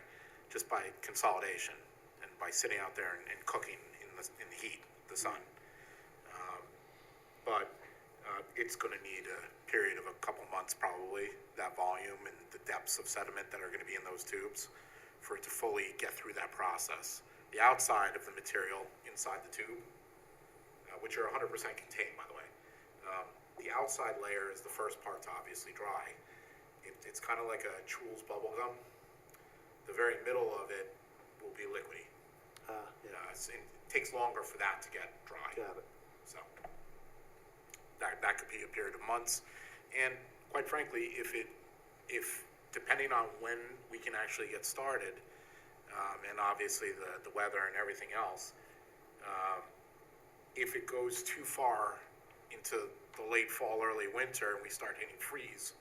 just by consolidation and by sitting out there and cooking in the heat, the sun. But it's going to need a period of a couple months probably, that volume and the depths of sediment that are going to be in those tubes, for it to fully get through that process. The outside of the material inside the tube, which are 100% contained, by the way, the outside layer is the first part to obviously dry. It's kind of like a Chew's bubble gum. The very middle of it will be liquidy. It takes longer for that to get dry. Got it. So that could be a period of months, and quite frankly, if depending on when we can actually get started, and obviously the weather and everything else, if it goes too far into the late fall, early winter, and we start hitting freeze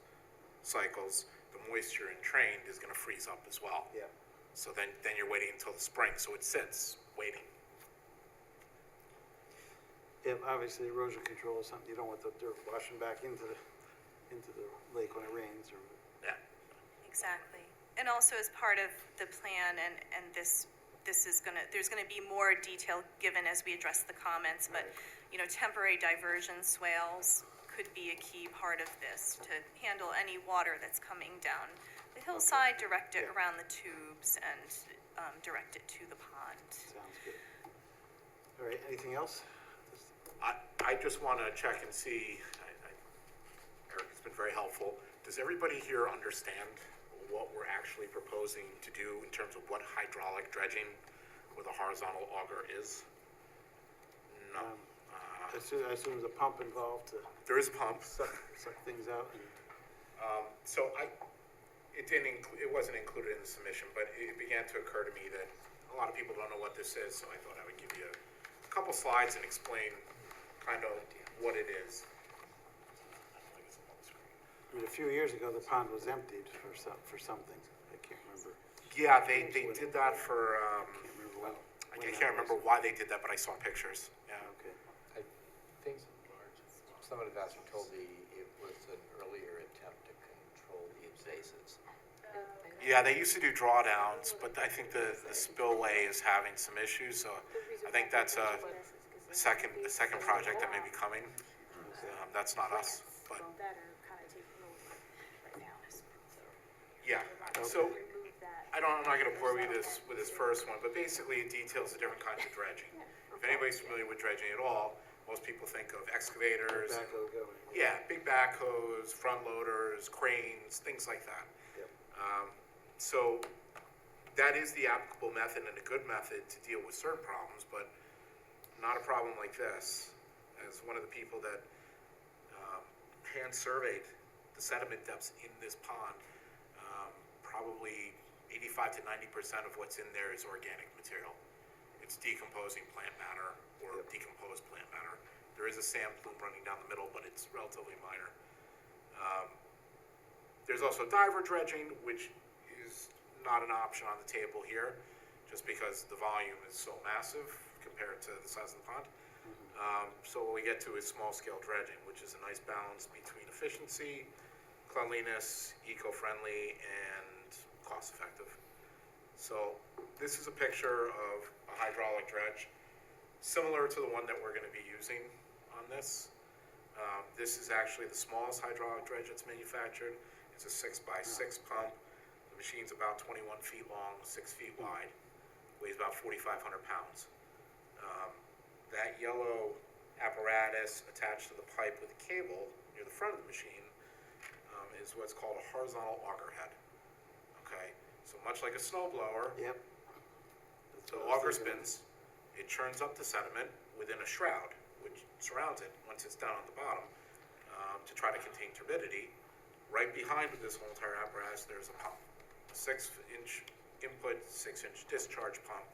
cycles, the moisture entrained is going to freeze up as well. Yeah. So then you're waiting until the spring, so it sits waiting. Yeah, obviously erosion control is something you don't want the dirt washing back into the lake when it rains, or. Yeah. Exactly. And also as part of the plan, and this is there's gonna be more detail given as we address the comments, but, temporary diversion swales could be a key part of this to handle any water that's coming down the hillside, direct it around the tubes, and direct it to the pond. Sounds good. All right, anything else? I just want to check and see, Eric, it's been very helpful. Does everybody here understand what we're actually proposing to do in terms of what hydraulic dredging with a horizontal auger is? No. I assume there's a pump involved to There is a pump. suck things out. So it wasn't included in the submission, but it began to occur to me that a lot of people don't know what this is, so I thought I would give you a couple slides and explain kind of what it is. I mean, a few years ago, the pond was emptied for something. I can't remember. Yeah, they did that for, I when can't remember why they did that, but I saw pictures, yeah. Okay. I think some advisor told me it was an earlier attempt to control the invasives. Yeah, they used to do drawdowns, but I think the spillway is having some issues, so I think that's a second project that may be coming. That's not us, but. Yeah, so I'm not gonna bore you with this first one, but basically it details the different kinds of dredging. If anybody's familiar with dredging at all, most people think of excavators. Backhoe going. Yeah, big backhoes, front loaders, cranes, things like that. Yep. So that is the applicable method and a good method to deal with certain problems, but not a problem like this. As one of the people that hand surveyed the sediment depths in this pond, probably 85 to 90% of what's in there is organic material. It's decomposing plant matter or decomposed plant matter. There is a sand plume running down the middle, but it's relatively minor. There's also diver dredging, which is not an option on the table here, just because the volume is so massive compared to the size of the pond. So what we get to is small-scale dredging, which is a nice balance between efficiency, cleanliness, eco-friendly, and cost-effective. So this is a picture of a hydraulic dredge, similar to the one that we're going to be using on this. This is actually the smallest hydraulic dredge that's manufactured. It's a 6x6 pump. The machine's about 21 feet long, 6 feet wide, weighs about 4,500 pounds. That yellow apparatus attached to the pipe with a cable near the front of the machine is what's called a horizontal auger head. Okay, so much like a snowblower, Yep. the auger spins, it churns up the sediment within a shroud, which surrounds it once it's down on the bottom, to try to contain turbidity. Right behind this whole entire apparatus, there's a pump, a 6-inch input, 6-inch discharge pump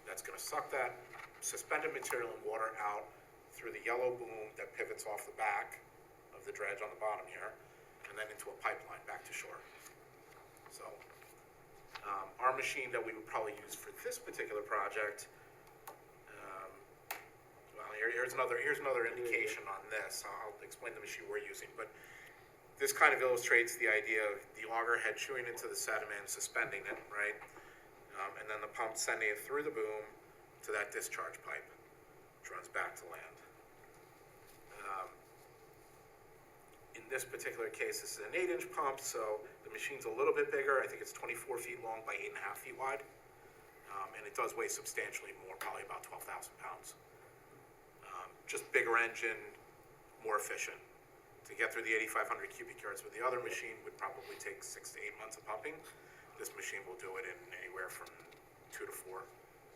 that's going to suck that suspended material and water out through the yellow boom that pivots off the back of the dredge on the bottom here, and then into a pipeline back to shore. So our machine that we would probably use for this particular project, well, here's another indication on this. I'll explain the machine we're using, but this kind of illustrates the idea of the auger head chewing into the sediment, suspending it, right? And then the pump sending it through the boom to that discharge pipe, which runs back to land. In this particular case, this is an 8-inch pump, so the machine's a little bit bigger. I think it's 24 feet long by 8.5 feet wide. And it does weigh substantially more, probably about 12,000 pounds. Just bigger engine, more efficient. To get through the 8,500 cubic yards with the other machine would probably take 6 to 8 months of pumping. This machine will do it in anywhere from 2 to 4,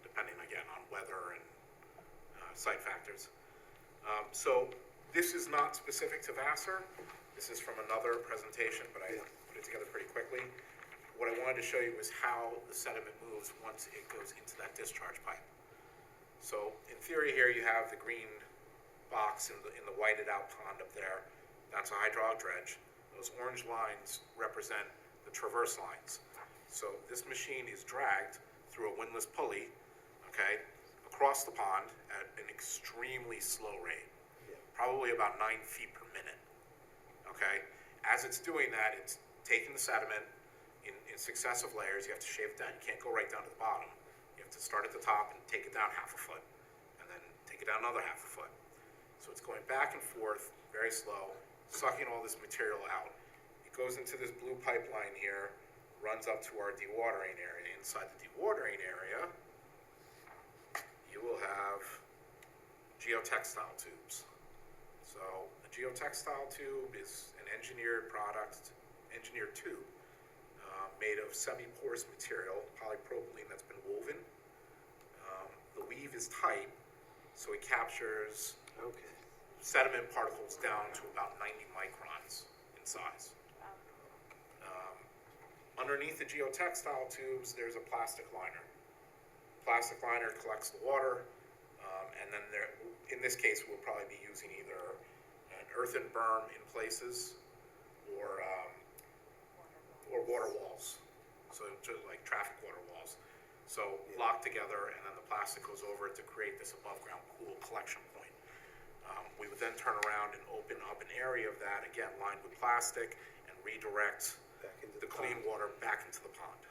depending again on weather and site factors. So this is not specific to Vassar. This is from another presentation, but I put it together pretty quickly. What I wanted to show you was how the sediment moves once it goes into that discharge pipe. So in theory here, you have the green box in the whited out pond up there. That's a hydraulic dredge. Those orange lines represent the traverse lines. So this machine is dragged through a windlass pulley, okay, across the pond at an extremely slow rate, probably about 9 feet per minute, okay? As it's doing that, it's taking the sediment in successive layers. You have to shave it down. You can't go right down to the bottom. You have to start at the top and take it down half a foot, and then take it down another half a foot. So it's going back and forth, very slow, sucking all this material out. It goes into this blue pipeline here, runs up to our dewatering area. Inside the dewatering area, you will have geotextile tubes. So a geotextile tube is an engineered tube made of semi-porous material, polypropylene that's been woven. The weave is tight, so it captures sediment particles down to about 90 microns in size. Underneath the geotextile tubes, there's a plastic liner. Plastic liner collects the water, and then there, in this case, we'll probably be using either an earthen berm in places or water walls. So just like traffic water walls. So locked together, and then the plastic goes over it to create this above ground pool collection point. We would then turn around and open up an area of that, again, lined with plastic, and redirect the clean water back into the pond.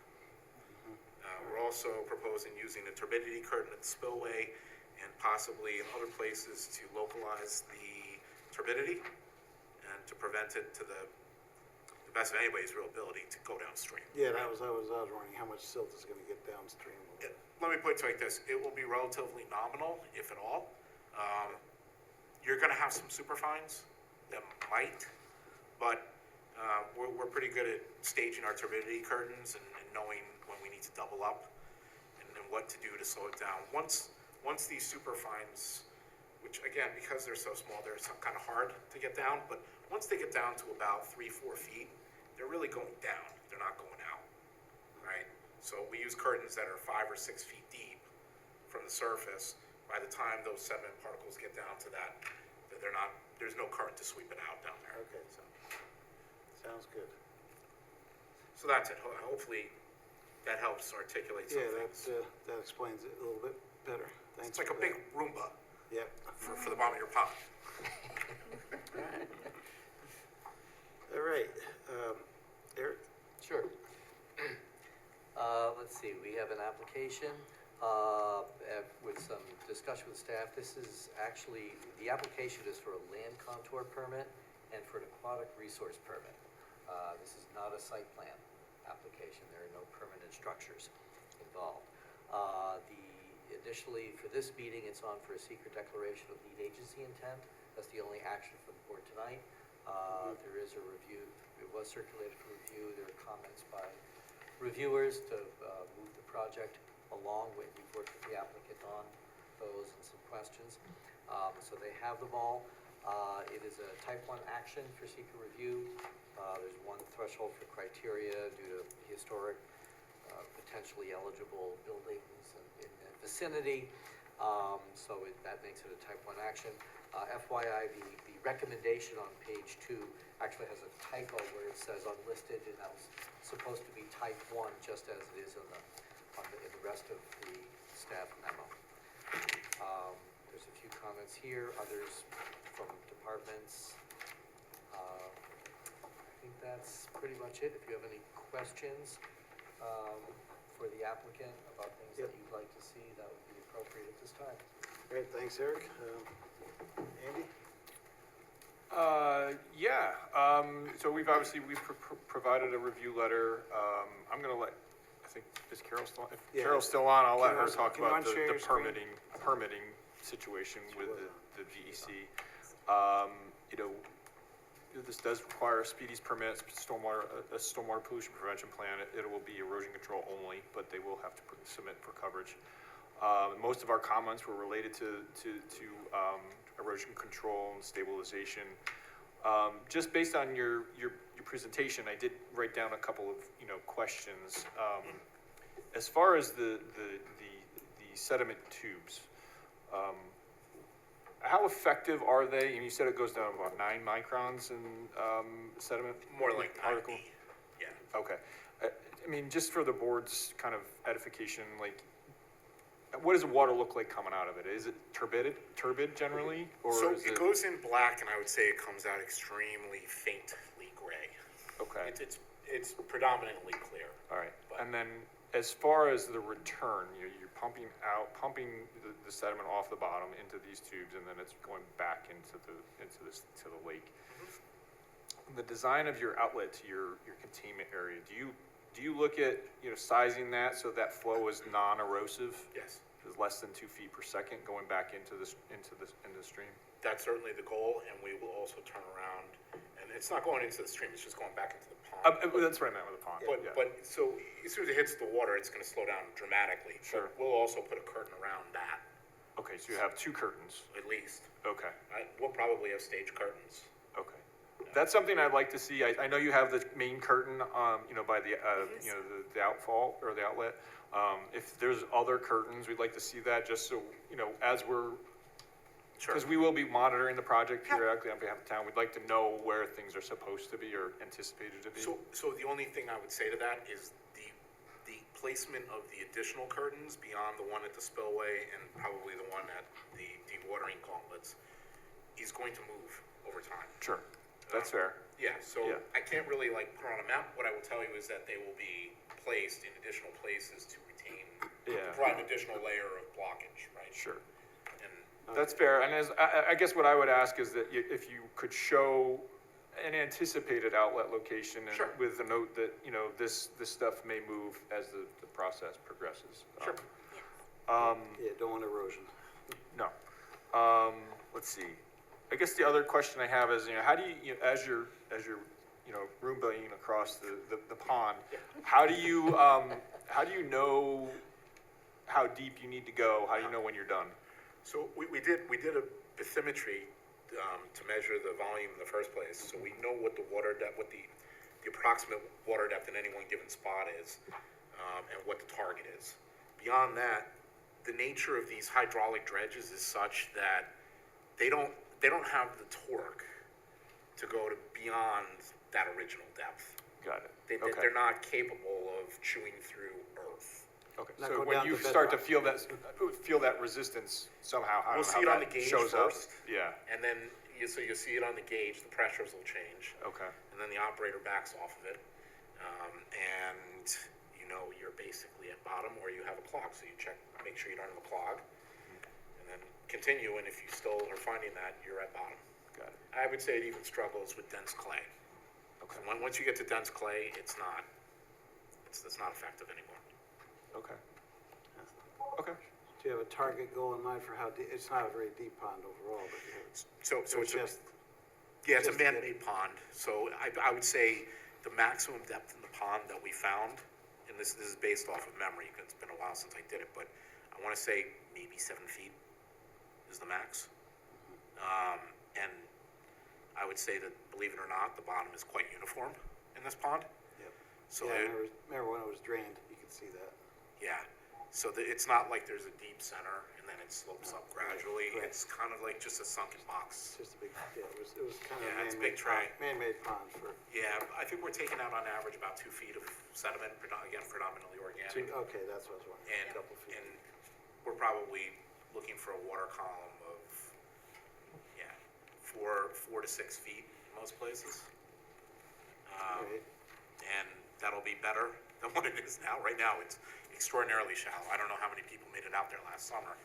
We're also proposing using a turbidity curtain at the spillway and possibly in other places to localize the turbidity and to prevent it to the best of anybody's real ability to go downstream. Yeah, I was wondering how much silt is gonna get downstream. Let me put it like this, it will be relatively nominal, if at all. You're gonna have some superfines that might, but we're pretty good at staging our turbidity curtains and knowing when we need to double up and what to do to slow it down. Once these superfines, which again, because they're so small, they're kind of hard to get down, but once they get down to about 3-4 feet, they're really going down, they're not going out, right? So we use curtains that are 5 or 6 feet deep from the surface. By the time those sediment particles get down to that, there's no current to sweep it out down there. Okay, so, sounds good. So that's it. Hopefully that helps articulate some things. That explains it a little bit better. Thanks. It's like a big Roomba. Yep. For the bottom of your pond. All right, Eric? Sure. Let's see, we have an application with some discussion with staff. This is actually, the application is for a land contour permit and for an aquatic resource permit. This is not a site plan application. There are no permanent structures involved. Initially, for this meeting, it's on for a secret declaration of lead agency intent. That's the only action for the board tonight. There is a review, it was circulated for review. There are comments by reviewers to move the project along with, we've worked with the applicant on those and some questions. So they have them all. It is a type 1 action for seeker review. There's one threshold for criteria due to historic, potentially eligible buildings in the vicinity. That makes it a type 1 action. FYI, the recommendation on page 2 actually has a typo where it says unlisted, and that was supposed to be type 1, just as it is in the rest of the staff memo. There's a few comments here, others from departments. I think that's pretty much it. If you have any questions for the applicant about things that you'd like to see, that would be appropriate at this time. Great, thanks, Eric. Andy? So we've provided a review letter. I'm gonna let, I think, is Carol still, if Carol's still on, I'll let her talk about the permitting situation with the VEC. This does require a speedies permit, a stormwater pollution prevention plan. It will be erosion control only, but they will have to submit for coverage. Most of our comments were related to erosion control and stabilization. Just based on your presentation, I did write down a couple of questions. As far as the sediment tubes, how effective are they? And you said it goes down about 9 microns in sediment. More like particle. 90. Yeah. Okay. I mean, just for the board's kind of edification, like, what does the water look like coming out of it? Is it turbid generally, or So is it goes in black, and I would say it comes out extremely faintly gray. Okay. It's predominantly clear. All right. And then, as far as the return, you're pumping the sediment off the bottom into these tubes, and then it's going back into the lake. Mm-hmm. The design of your outlet to your containment area, do you look at sizing that so that flow is non-erosive? Yes. Is less than 2 feet per second going back into the stream? That's certainly the goal, and we will also turn around, and it's not going into the stream, it's just going back into the pond. That's what I meant with the pond. But so as soon as it hits the water, it's going to slow down dramatically. Sure. But we'll also put a curtain around that. Okay, so you have 2 curtains. At least. Okay. We'll probably have stage curtains. Okay. That's something I'd like to see. I know you have the main curtain, you know, by the, you know, the outfall or the outlet. If there's other curtains, we'd like to see that just so, you know, as we're, because we will be monitoring the project periodically on behalf of town. We'd like to know where things are supposed to be or anticipated to be. So the only thing I would say to that is the placement of the additional curtains beyond the one at the spillway and probably the one at the dewatering gauntlets is going to move over time. Sure, that's fair. Yeah, so I can't really like put on a map. What I will tell you is that they will be placed in additional places to retain, provide an additional layer of blockage, right? Sure. That's fair, and as, I guess what I would ask is that if you could show an anticipated outlet location and with the note that, you know, this stuff may move as the process progresses. Sure. Yeah, don't want erosion. No. Let's see. I guess the other question I have is, you know, how do you as you're, you know, room billing across the pond, how do you know how deep you need to go? How do you know when you're done? So we did a bathymetry to measure the volume in the first place, so we know what the water depth, what the approximate water depth in any one given spot is, and what the target is. Beyond that, the nature of these hydraulic dredges is such that they don't have the torque to go to beyond that original depth. Got it. They're not capable of chewing through earth. Okay, so when you start to feel that resistance somehow, we'll see it on the gauge shows first. up. Yeah. And then you'll see it on the gauge, the pressures will change. Okay. And then the operator backs off of it. And you know you're basically at bottom or you have a clog. So you check, make sure you don't have a clog. And then continue, and if you still are finding that, you're at bottom. Got it. I would say it even struggles with dense clay. Okay. So once you get to dense clay, it's not effective anymore. Okay. Okay. Do you have a target goal in mind for how deep? It's not a very deep pond overall, but you have, So it's just, it's a man-made pond. So I would say the maximum depth in the pond that we found, and this is based off of memory because it's been a while since I did it, but I want to say maybe 7 feet is the max. And I would say that, believe it or not, the bottom is quite uniform in this pond. yep. So Yeah, I remember when it was drained, you could see that. yeah, so it's not like there's a deep center and then it slopes up gradually. Right. It's kind of like just a sunken box. It's just a big, yeah, it was kind of Yeah, it's a big tray. Man-made pond for, Yeah, I think we're taking out on average about 2 feet of sediment, again, predominantly organic. okay, that's what I was wondering, And, a couple feet. and we're probably looking for a water column of, 4 to 6 feet in most places. Right. And that'll be better than what it is now. Right now, it's extraordinarily shallow. I don't know how many people made it out there last summer.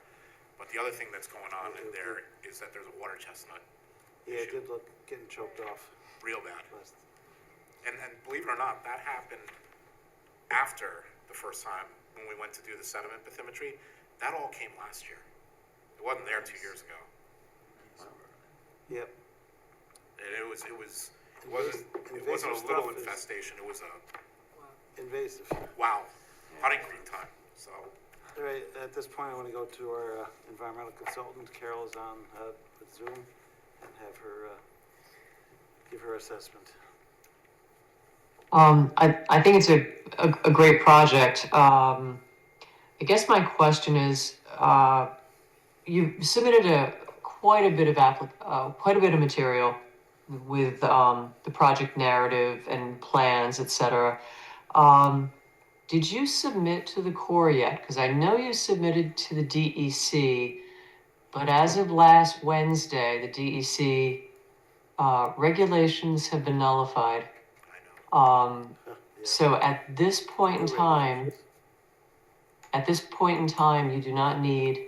But the other thing that's going on in there is that there's a water chestnut Yeah, it issue. did look getting choked off Real bad. last. And believe it or not, that happened after the first time when we went to do the sediment bathymetry. That all came last year. It wasn't there 2 years ago. Yep. And it wasn't a little infestation. It was a Invasive. wow, hunting green time. So All right, at this point, I want to go to our environmental consultant. Carol is on with Zoom, and have her give her assessment. I think it's a great project. I guess my question is, you submitted quite a bit of material with the project narrative and plans, etc. Did you submit to the Corps yet? Because I know you submitted to the DEC, but as of last Wednesday, the DEC regulations have been nullified. So at this point in time, you do not need.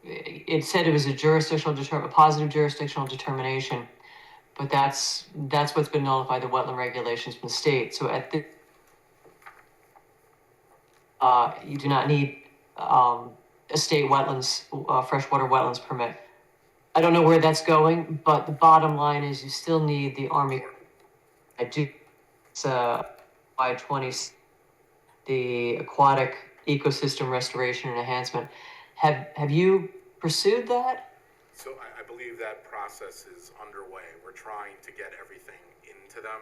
It said it was a positive jurisdictional determination, but that's what's been nullified, the wetland regulations from the state. So at the you do not need a state wetlands, freshwater wetlands permit. I don't know where that's going, but the bottom line is you still need the Army. It's by 20, the aquatic ecosystem restoration and enhancement. Have you pursued that? So I believe that process is underway. We're trying to get everything into them.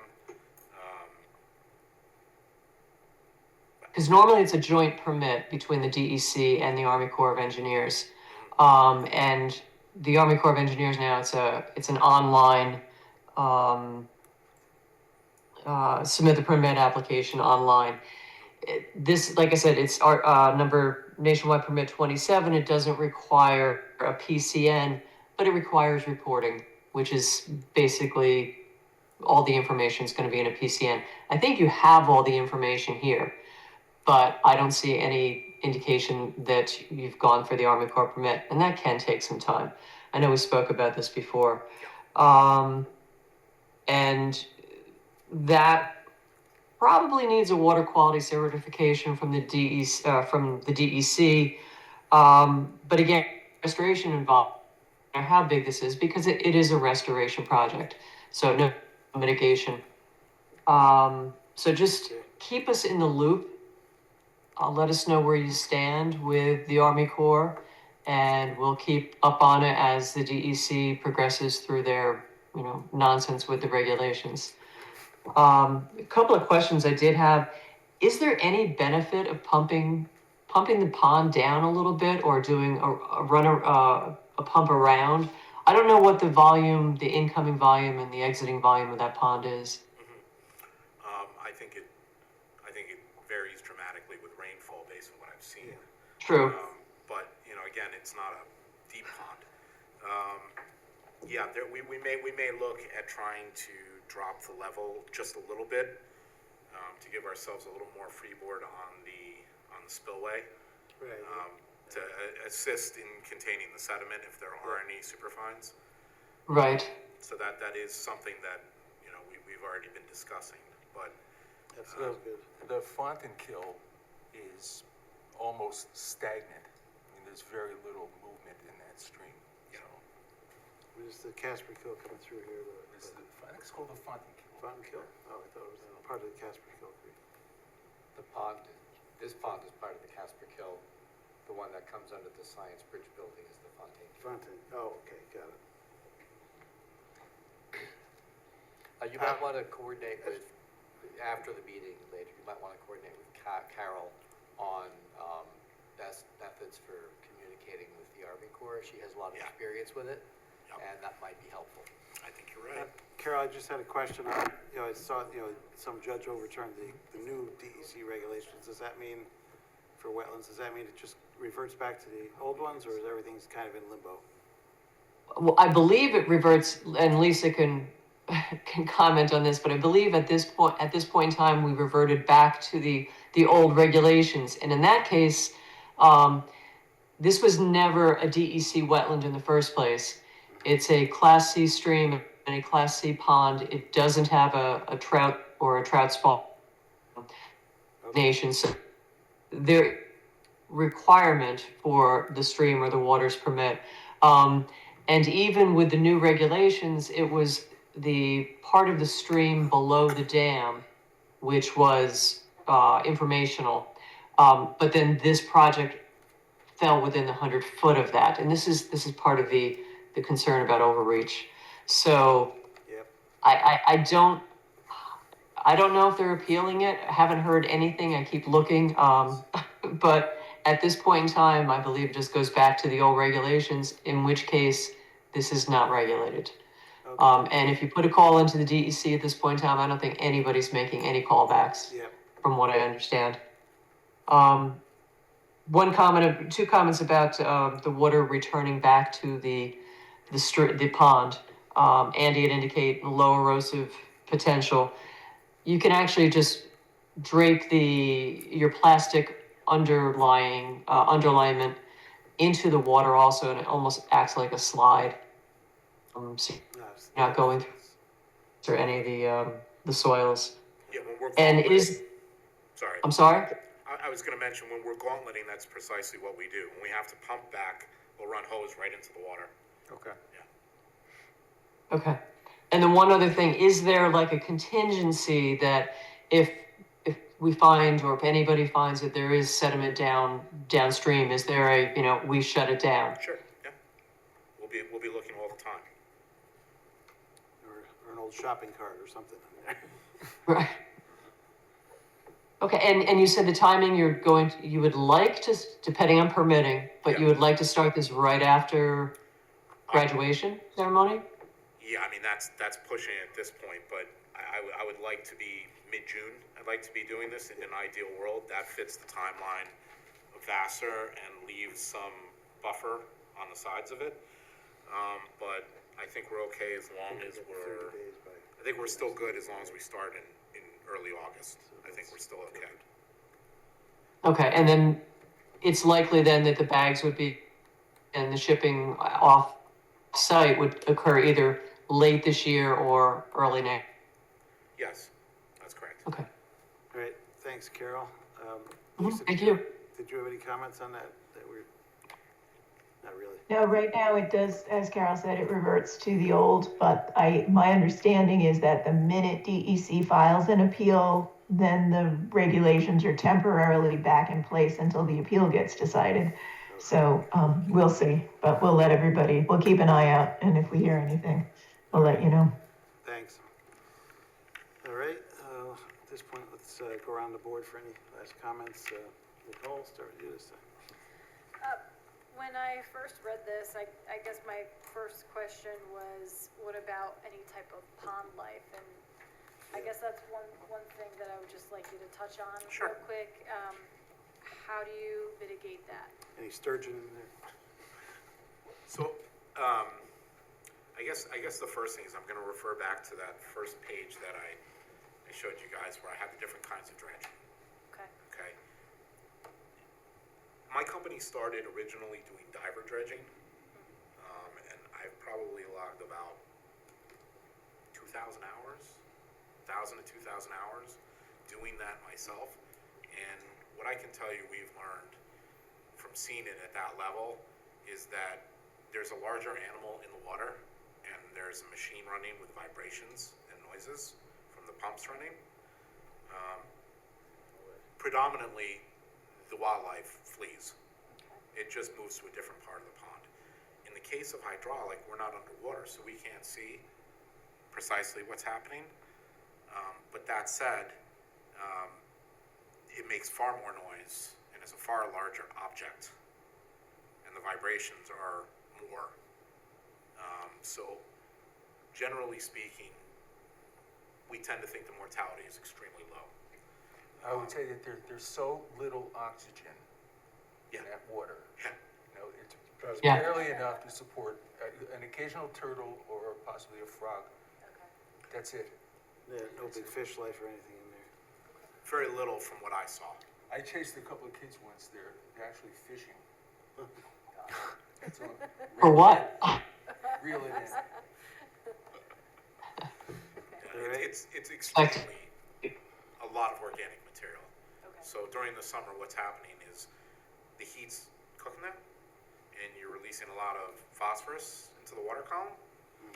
Because normally it's a joint permit between the DEC and the Army Corps of Engineers. And the Army Corps of Engineers now, it's an online, submit the permit application online. This, like I said, it's our number nationwide permit 27. It doesn't require a PCN, but it requires reporting, which is basically all the information is going to be in a PCN. I think you have all the information here, but I don't see any indication that you've gone for the Army Corps permit, and that can take some time. I know we spoke about this before. And that probably needs a water quality certification from the DEC. But again, restoration involved. How big this is, because it is a restoration project, so no mitigation. So just keep us in the loop. Let us know where you stand with the Army Corps, and we'll keep up on it as the DEC progresses through their, nonsense with the regulations. A couple of questions I did have. Is there any benefit of pumping the pond down a little bit, or doing a pump around? I don't know what the volume, the incoming volume and the exiting volume of that pond is. I think it varies dramatically with rainfall based on what I've seen. True. But again, it's not a deep pond. We may look at trying to drop the level just a little bit to give ourselves a little more freeboard on the spillway. Right. To assist in containing the sediment if there are any superfines. Right. So that is something that we've already been discussing. But That's good. The Fontainebleau is almost stagnant. I mean, there's very little movement in that stream. There's the Casper Kill coming through here. I think it's called the Fontainebleau. Fontainebleau? Oh, I thought it was part of the Casper Kill Creek. This pond is part of the Casper Kill. The one that comes under the Science Bridge building is the Fontaine. Oh, okay, got it. You might want to coordinate with, after the meeting later, you might want to coordinate with Carol on best methods for communicating with the Army Corps. She has a lot of experience with it, and that might be helpful. I think you're right. Carol, I just had a question on, I saw, some judge overturned the new DEC regulations. Does that mean, for wetlands, does that mean it just reverts back to the old ones, or is everything's kind of in limbo? Well, I believe it reverts, and Lisa can comment on this, but I believe at this point in time, we reverted back to the old regulations. And in that case, this was never a DEC wetland in the first place. It's a Class C stream and a Class C pond. It doesn't have a trout or a trout spawn nation. So their requirement for the stream or the waters permit. And even with the new regulations, it was the part of the stream below the dam, which was informational. But then this project fell within the 100-foot of that. And this is part of the concern about overreach. So I don't know if they're appealing it. I haven't heard anything. I keep looking. But at this point in time, I believe it just goes back to the old regulations, in which case this is not regulated. And if you put a call into the DEC at this point in time, I don't think anybody's making any callbacks, from what I understand. Two comments about the water returning back to the pond. Andy had indicated low erosive potential. You can just drape your plastic underlayment into the water also, and it almost acts like a slide. So you're not going through any of the soils. Yeah, when we're And sorry. I'm sorry? I was going to mention, when we're gauntleting, that's precisely what we do. When we have to pump back, we'll run hose right into the water. Okay. Yeah. Okay. And then one other thing, is there like a contingency that if we find, or if anybody finds that there is sediment downstream, is there we shut it down? Sure. Yeah. We'll be old shopping cart or something in there. Right. Okay, and you said the timing you would like to, depending on permitting, but you would like to start this right after graduation ceremony? Yeah, I mean, that's pushing it at this point, but I would like to be mid-June. I'd like to be doing this in an ideal world. That fits the timeline of Vassar and leaves some buffer on the sides of it. But I think we're okay as long as I think we're still good as long as we start in early August. I think we're still okay. Okay, and then it's likely then that the bags would be, and the shipping off site would occur either late this year or early next. Yes, that's correct. Okay. All right, thanks, Carol. Lisa, Thank you. Did you have any comments on that? Not really. No, right now it does, as Carol said, it reverts to the old, but my understanding is that the minute DEC files an appeal, then the regulations are temporarily back in place until the appeal gets decided. Okay. So, we'll see, but we'll keep an eye out, and if we hear anything, we'll let you know. Thanks. All right, at this point, let's go around the board for any last comments. Nicole, start with you this time. When I first read this, I guess my first question was, what about any type of pond life? And I guess that's one thing that I would just like you to touch on real quick. How do you mitigate that? Any sturgeon in there? So, I guess the first thing is I'm going to refer back to that first page that I showed you guys where I have the different kinds of dredging. Okay. My company started originally doing diver dredging, and I've probably logged about 2,000 hours, 1,000 to 2,000 hours doing that myself. And what I can tell you we've learned from seeing it at that level is that there's a larger animal in the water, and there's a machine running with vibrations and noises from the pumps running. Predominantly, the wildlife flees. It just moves to a different part of the pond. In the case of hydraulic, we're not underwater, so we can't see precisely what's happening. But that said, it makes far more noise and is a far larger object, and the vibrations are more. So generally speaking, we tend to think the mortality is extremely low. I would say that there's so little oxygen in that water. Yeah. You know, it's barely enough to support an occasional turtle or possibly a frog. That's it. Yeah, no big fish life or anything in there. Very little from what I saw. I chased a couple of kids once there. They're actually fishing. That's all. For what? Reel it in. It's extremely a lot of organic material. So during the summer, what's happening is the heat's cooking that, and you're releasing a lot of phosphorus into the water column,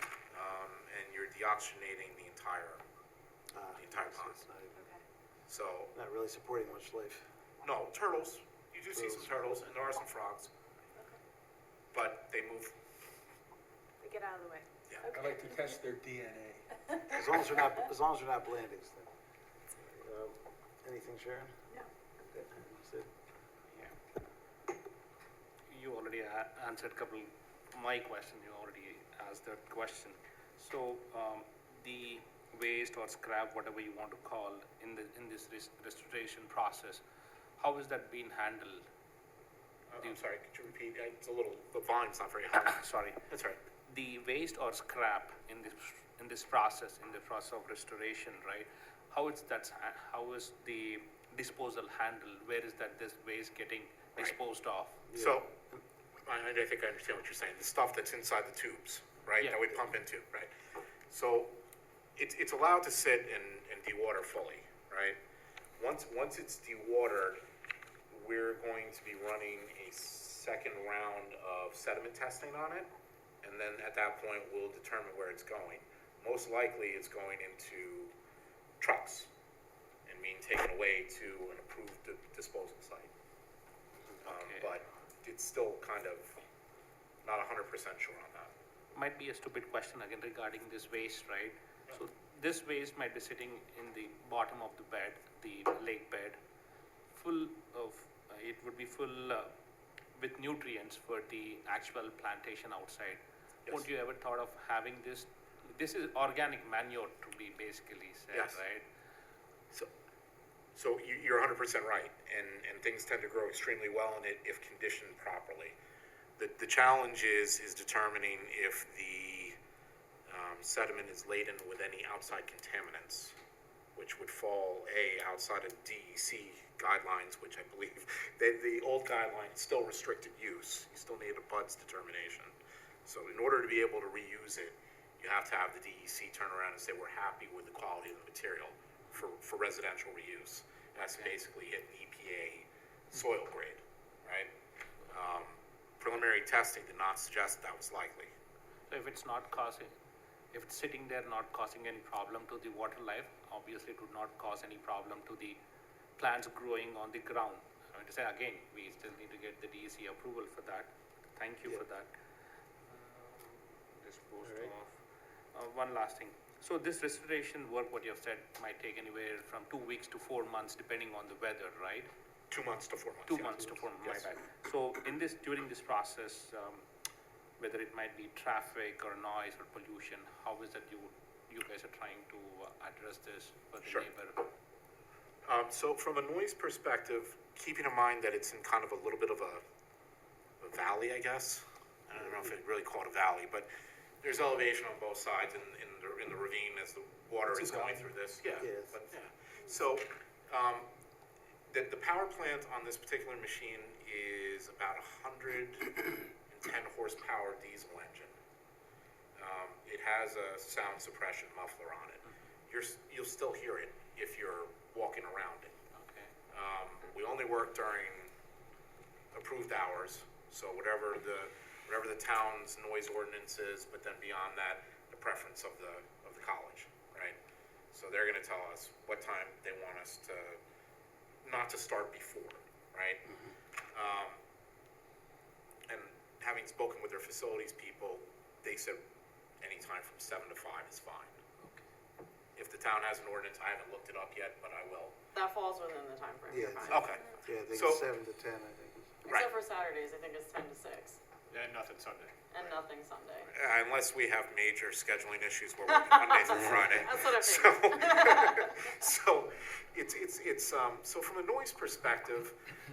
and you're deoxygenating the entire pond. So not really supporting much life. No, turtles. You do see some turtles, and there are some frogs, but they move. They get out of the way. Yeah. I like to test their DNA. As long as they're not blandings. Then. Anything, Sharon? No. Good. Sid? You already answered my question. You already asked that question. So the waste or scrap, whatever you want to call, in this restoration process, how is that being handled? I'm sorry. Could you repeat? The volume's not very high. Sorry. That's right. The waste or scrap in this process, of restoration, right? How is the disposal handled? Where is this waste getting disposed of? So, I think I understand what you're saying. The stuff that's inside the tubes, right? That we pump into, right? So, it's allowed to sit and dewater fully, right? Once it's dewatered, we're going to be running a second round of sediment testing on it, and then at that point we'll determine where it's going. Most likely it's going into trucks and being taken away to an approved disposal site. But it's still kind of not 100% sure on that. Might be a stupid question again regarding this waste, right? So this waste might be sitting in the bottom of the bed, the lake bed, full of, it would be full with nutrients for the actual plantation outside. Won't you ever thought of having this is organic manure to be basically said, Yes. right? So you're 100% right, and things tend to grow extremely well in it if conditioned properly. The challenge is determining if the sediment is laden with any outside contaminants, which would fall outside of DEC guidelines, which I believe the old guideline still restricted use. You still need a BUDS determination. So in order to be able to reuse it, you have to have the DEC turn around and say we're happy with the quality of the material for residential reuse. It has to basically hit an EPA soil grade, right? Preliminary testing did not suggest that was likely. So if it's sitting there not causing any problem to the water life, obviously it would not cause any problem to the plants growing on the ground. I mean to say again, we still need to get the DEC approval for that. Thank you for that. Disposed of. One last thing. So this restoration work, what you have said, might take anywhere from 2 weeks to 4 months, depending on the weather, right? 2 months to 4 months. 2 months to 4 months, my bad. So during this process, whether it might be traffic or noise or pollution, how is that you guys are trying to address this for the neighbor? So from a noise perspective, keeping in mind that it's in kind of a little bit of a valley, I guess. I don't know if I'd really call it a valley, but there's elevation on both sides in the ravine as the water is going through this. Yeah. So the power plant on this particular machine is about 110 horsepower diesel engine. It has a sound suppression muffler on it. You'll still hear it if you're walking around it. Okay. We only work during approved hours, so whatever the town's noise ordinance is, but then beyond that, the preference of the college, right? So they're gonna tell us what time they want us to, not to start before, right? And having spoken with their facilities people, they said anytime from 7 to 5 is fine. If the town has an ordinance, I haven't looked it up yet, but I will. That falls within the time frame. Yeah, You're fine. Okay. Yeah, I think So- it's 7 to 10, I think. Except for Saturdays, I think it's 10 to 6, And nothing Sunday. and nothing Sunday. Unless we have major scheduling issues where we're Monday through Friday. That's what I figured. So so from a noise perspective,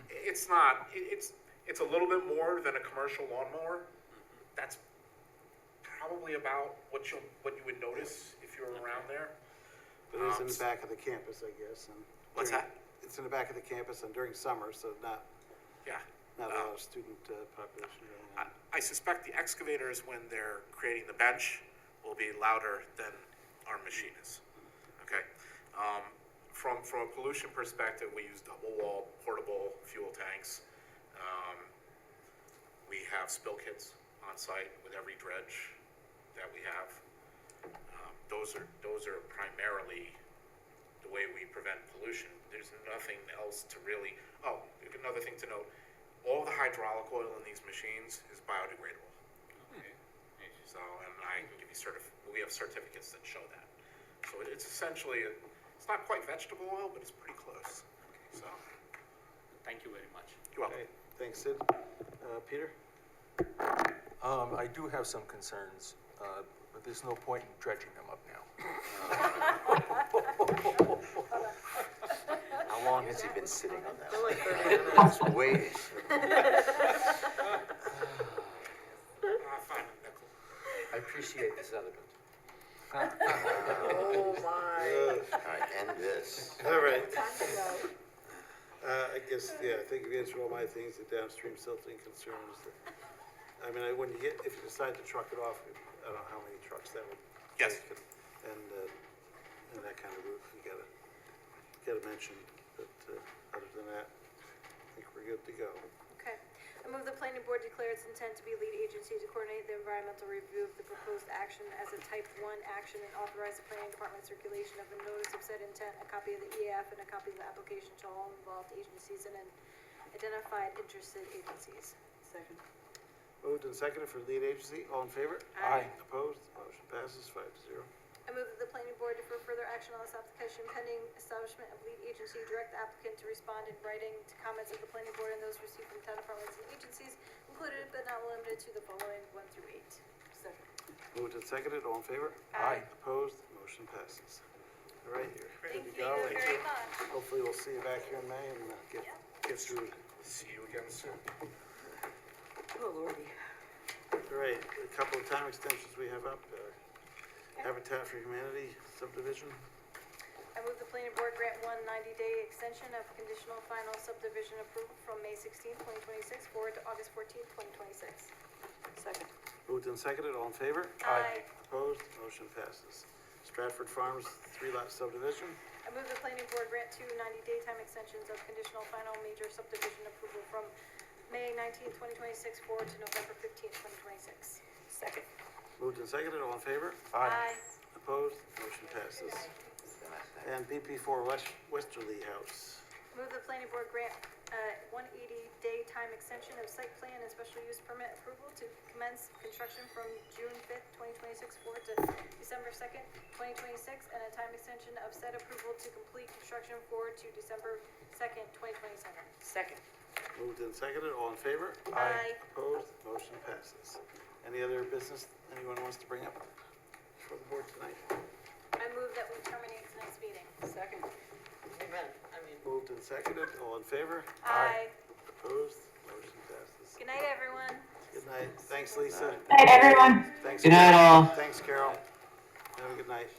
it's a little bit more than a commercial lawnmower. That's probably about what you would notice if you were around there. But it's in the back of the campus, I guess. And What's during- that? It's in the back of the campus and during summer, so not Yeah. a lot of student population going on. I suspect the excavators, when they're creating the bench, will be louder than our machine is. Okay. From a pollution perspective, we use double-wall portable fuel tanks. We have spill kits on site with every dredge that we have. Those are primarily the way we prevent pollution. There's nothing else to really. Oh, another thing to note: all the hydraulic oil in these machines is biodegradable. Okay. So, and I can give you we have certificates that show that. So it's essentially it's not quite vegetable oil, but it's pretty close. So, Thank you very much. you're welcome. Okay, thanks, Sid. Peter? I do have some concerns, but there's no point in dredging them up now. How long has he been sitting on that? They're like 30 minutes. Just waiting. Fine, nickel. I appreciate the sentiment. Oh, my. All right, end this. All right. Time to go. I guess, yeah, I think we answered all my things, the downstream silting concerns. I mean, if you decide to truck it off, I don't know how many trucks that would Yes. take. And that kind of route, you gotta mention, but other than that, I think we're good to go. Okay. I move the planning board declare its intent to be lead agency to coordinate the environmental review of the proposed action as a type 1 action and authorize the planning department circulation of a notice of said intent, a copy of the EAF, and a copy of the application to all involved agencies and identified interested agencies. Second. Moved and seconded for lead agency, all in favor? Aye. Opposed, motion passes 5-0. I move that the planning board defer further action on this application pending establishment of lead agency, direct the applicant to respond in writing to comments of the planning board and those received from town departments and agencies, included but not limited to the following 1 through 8. Second. Moved and seconded, all in favor? Aye. Opposed, motion passes. All right, you're good Thank to go. you very much. Hopefully we'll see you back here in May and get through. See you again soon. Oh, Lordy. All right, a couple of time extensions we have up. Habitat for Humanity subdivision. I move the planning board grant 1 90-day extension of conditional final subdivision approval from May 16, 2026 forward to August 14, 2026. Second. Moved and seconded, all in favor? Aye. Opposed, motion passes. Stratford Farms 3-lot subdivision. I move the planning board grant 2 90-day time extensions of conditional final major subdivision approval from May 19, 2026 forward to November 15, 2026. Second. Moved and seconded, all in favor? Aye. Opposed, motion passes. And BP4 Westerly House. I move the planning board grant 180-day time extension of site plan and special use permit approval to commence construction from June 5th, 2026 forward to December 2nd, 2026, and a time extension of said approval to complete construction forward to December 2nd, 2027. Second. Moved and seconded, all in favor? Aye. Opposed, motion passes. Any other business anyone wants to bring up for the board tonight? I move that we terminate tonight's meeting. Second. Amen. Moved and seconded, all in favor? Aye. Opposed, motion passes. Good night, everyone. Good night. Thanks, Lisa. Night, everyone. Thanks, Good night, Carol. all. Thanks, Carol. Have a good night.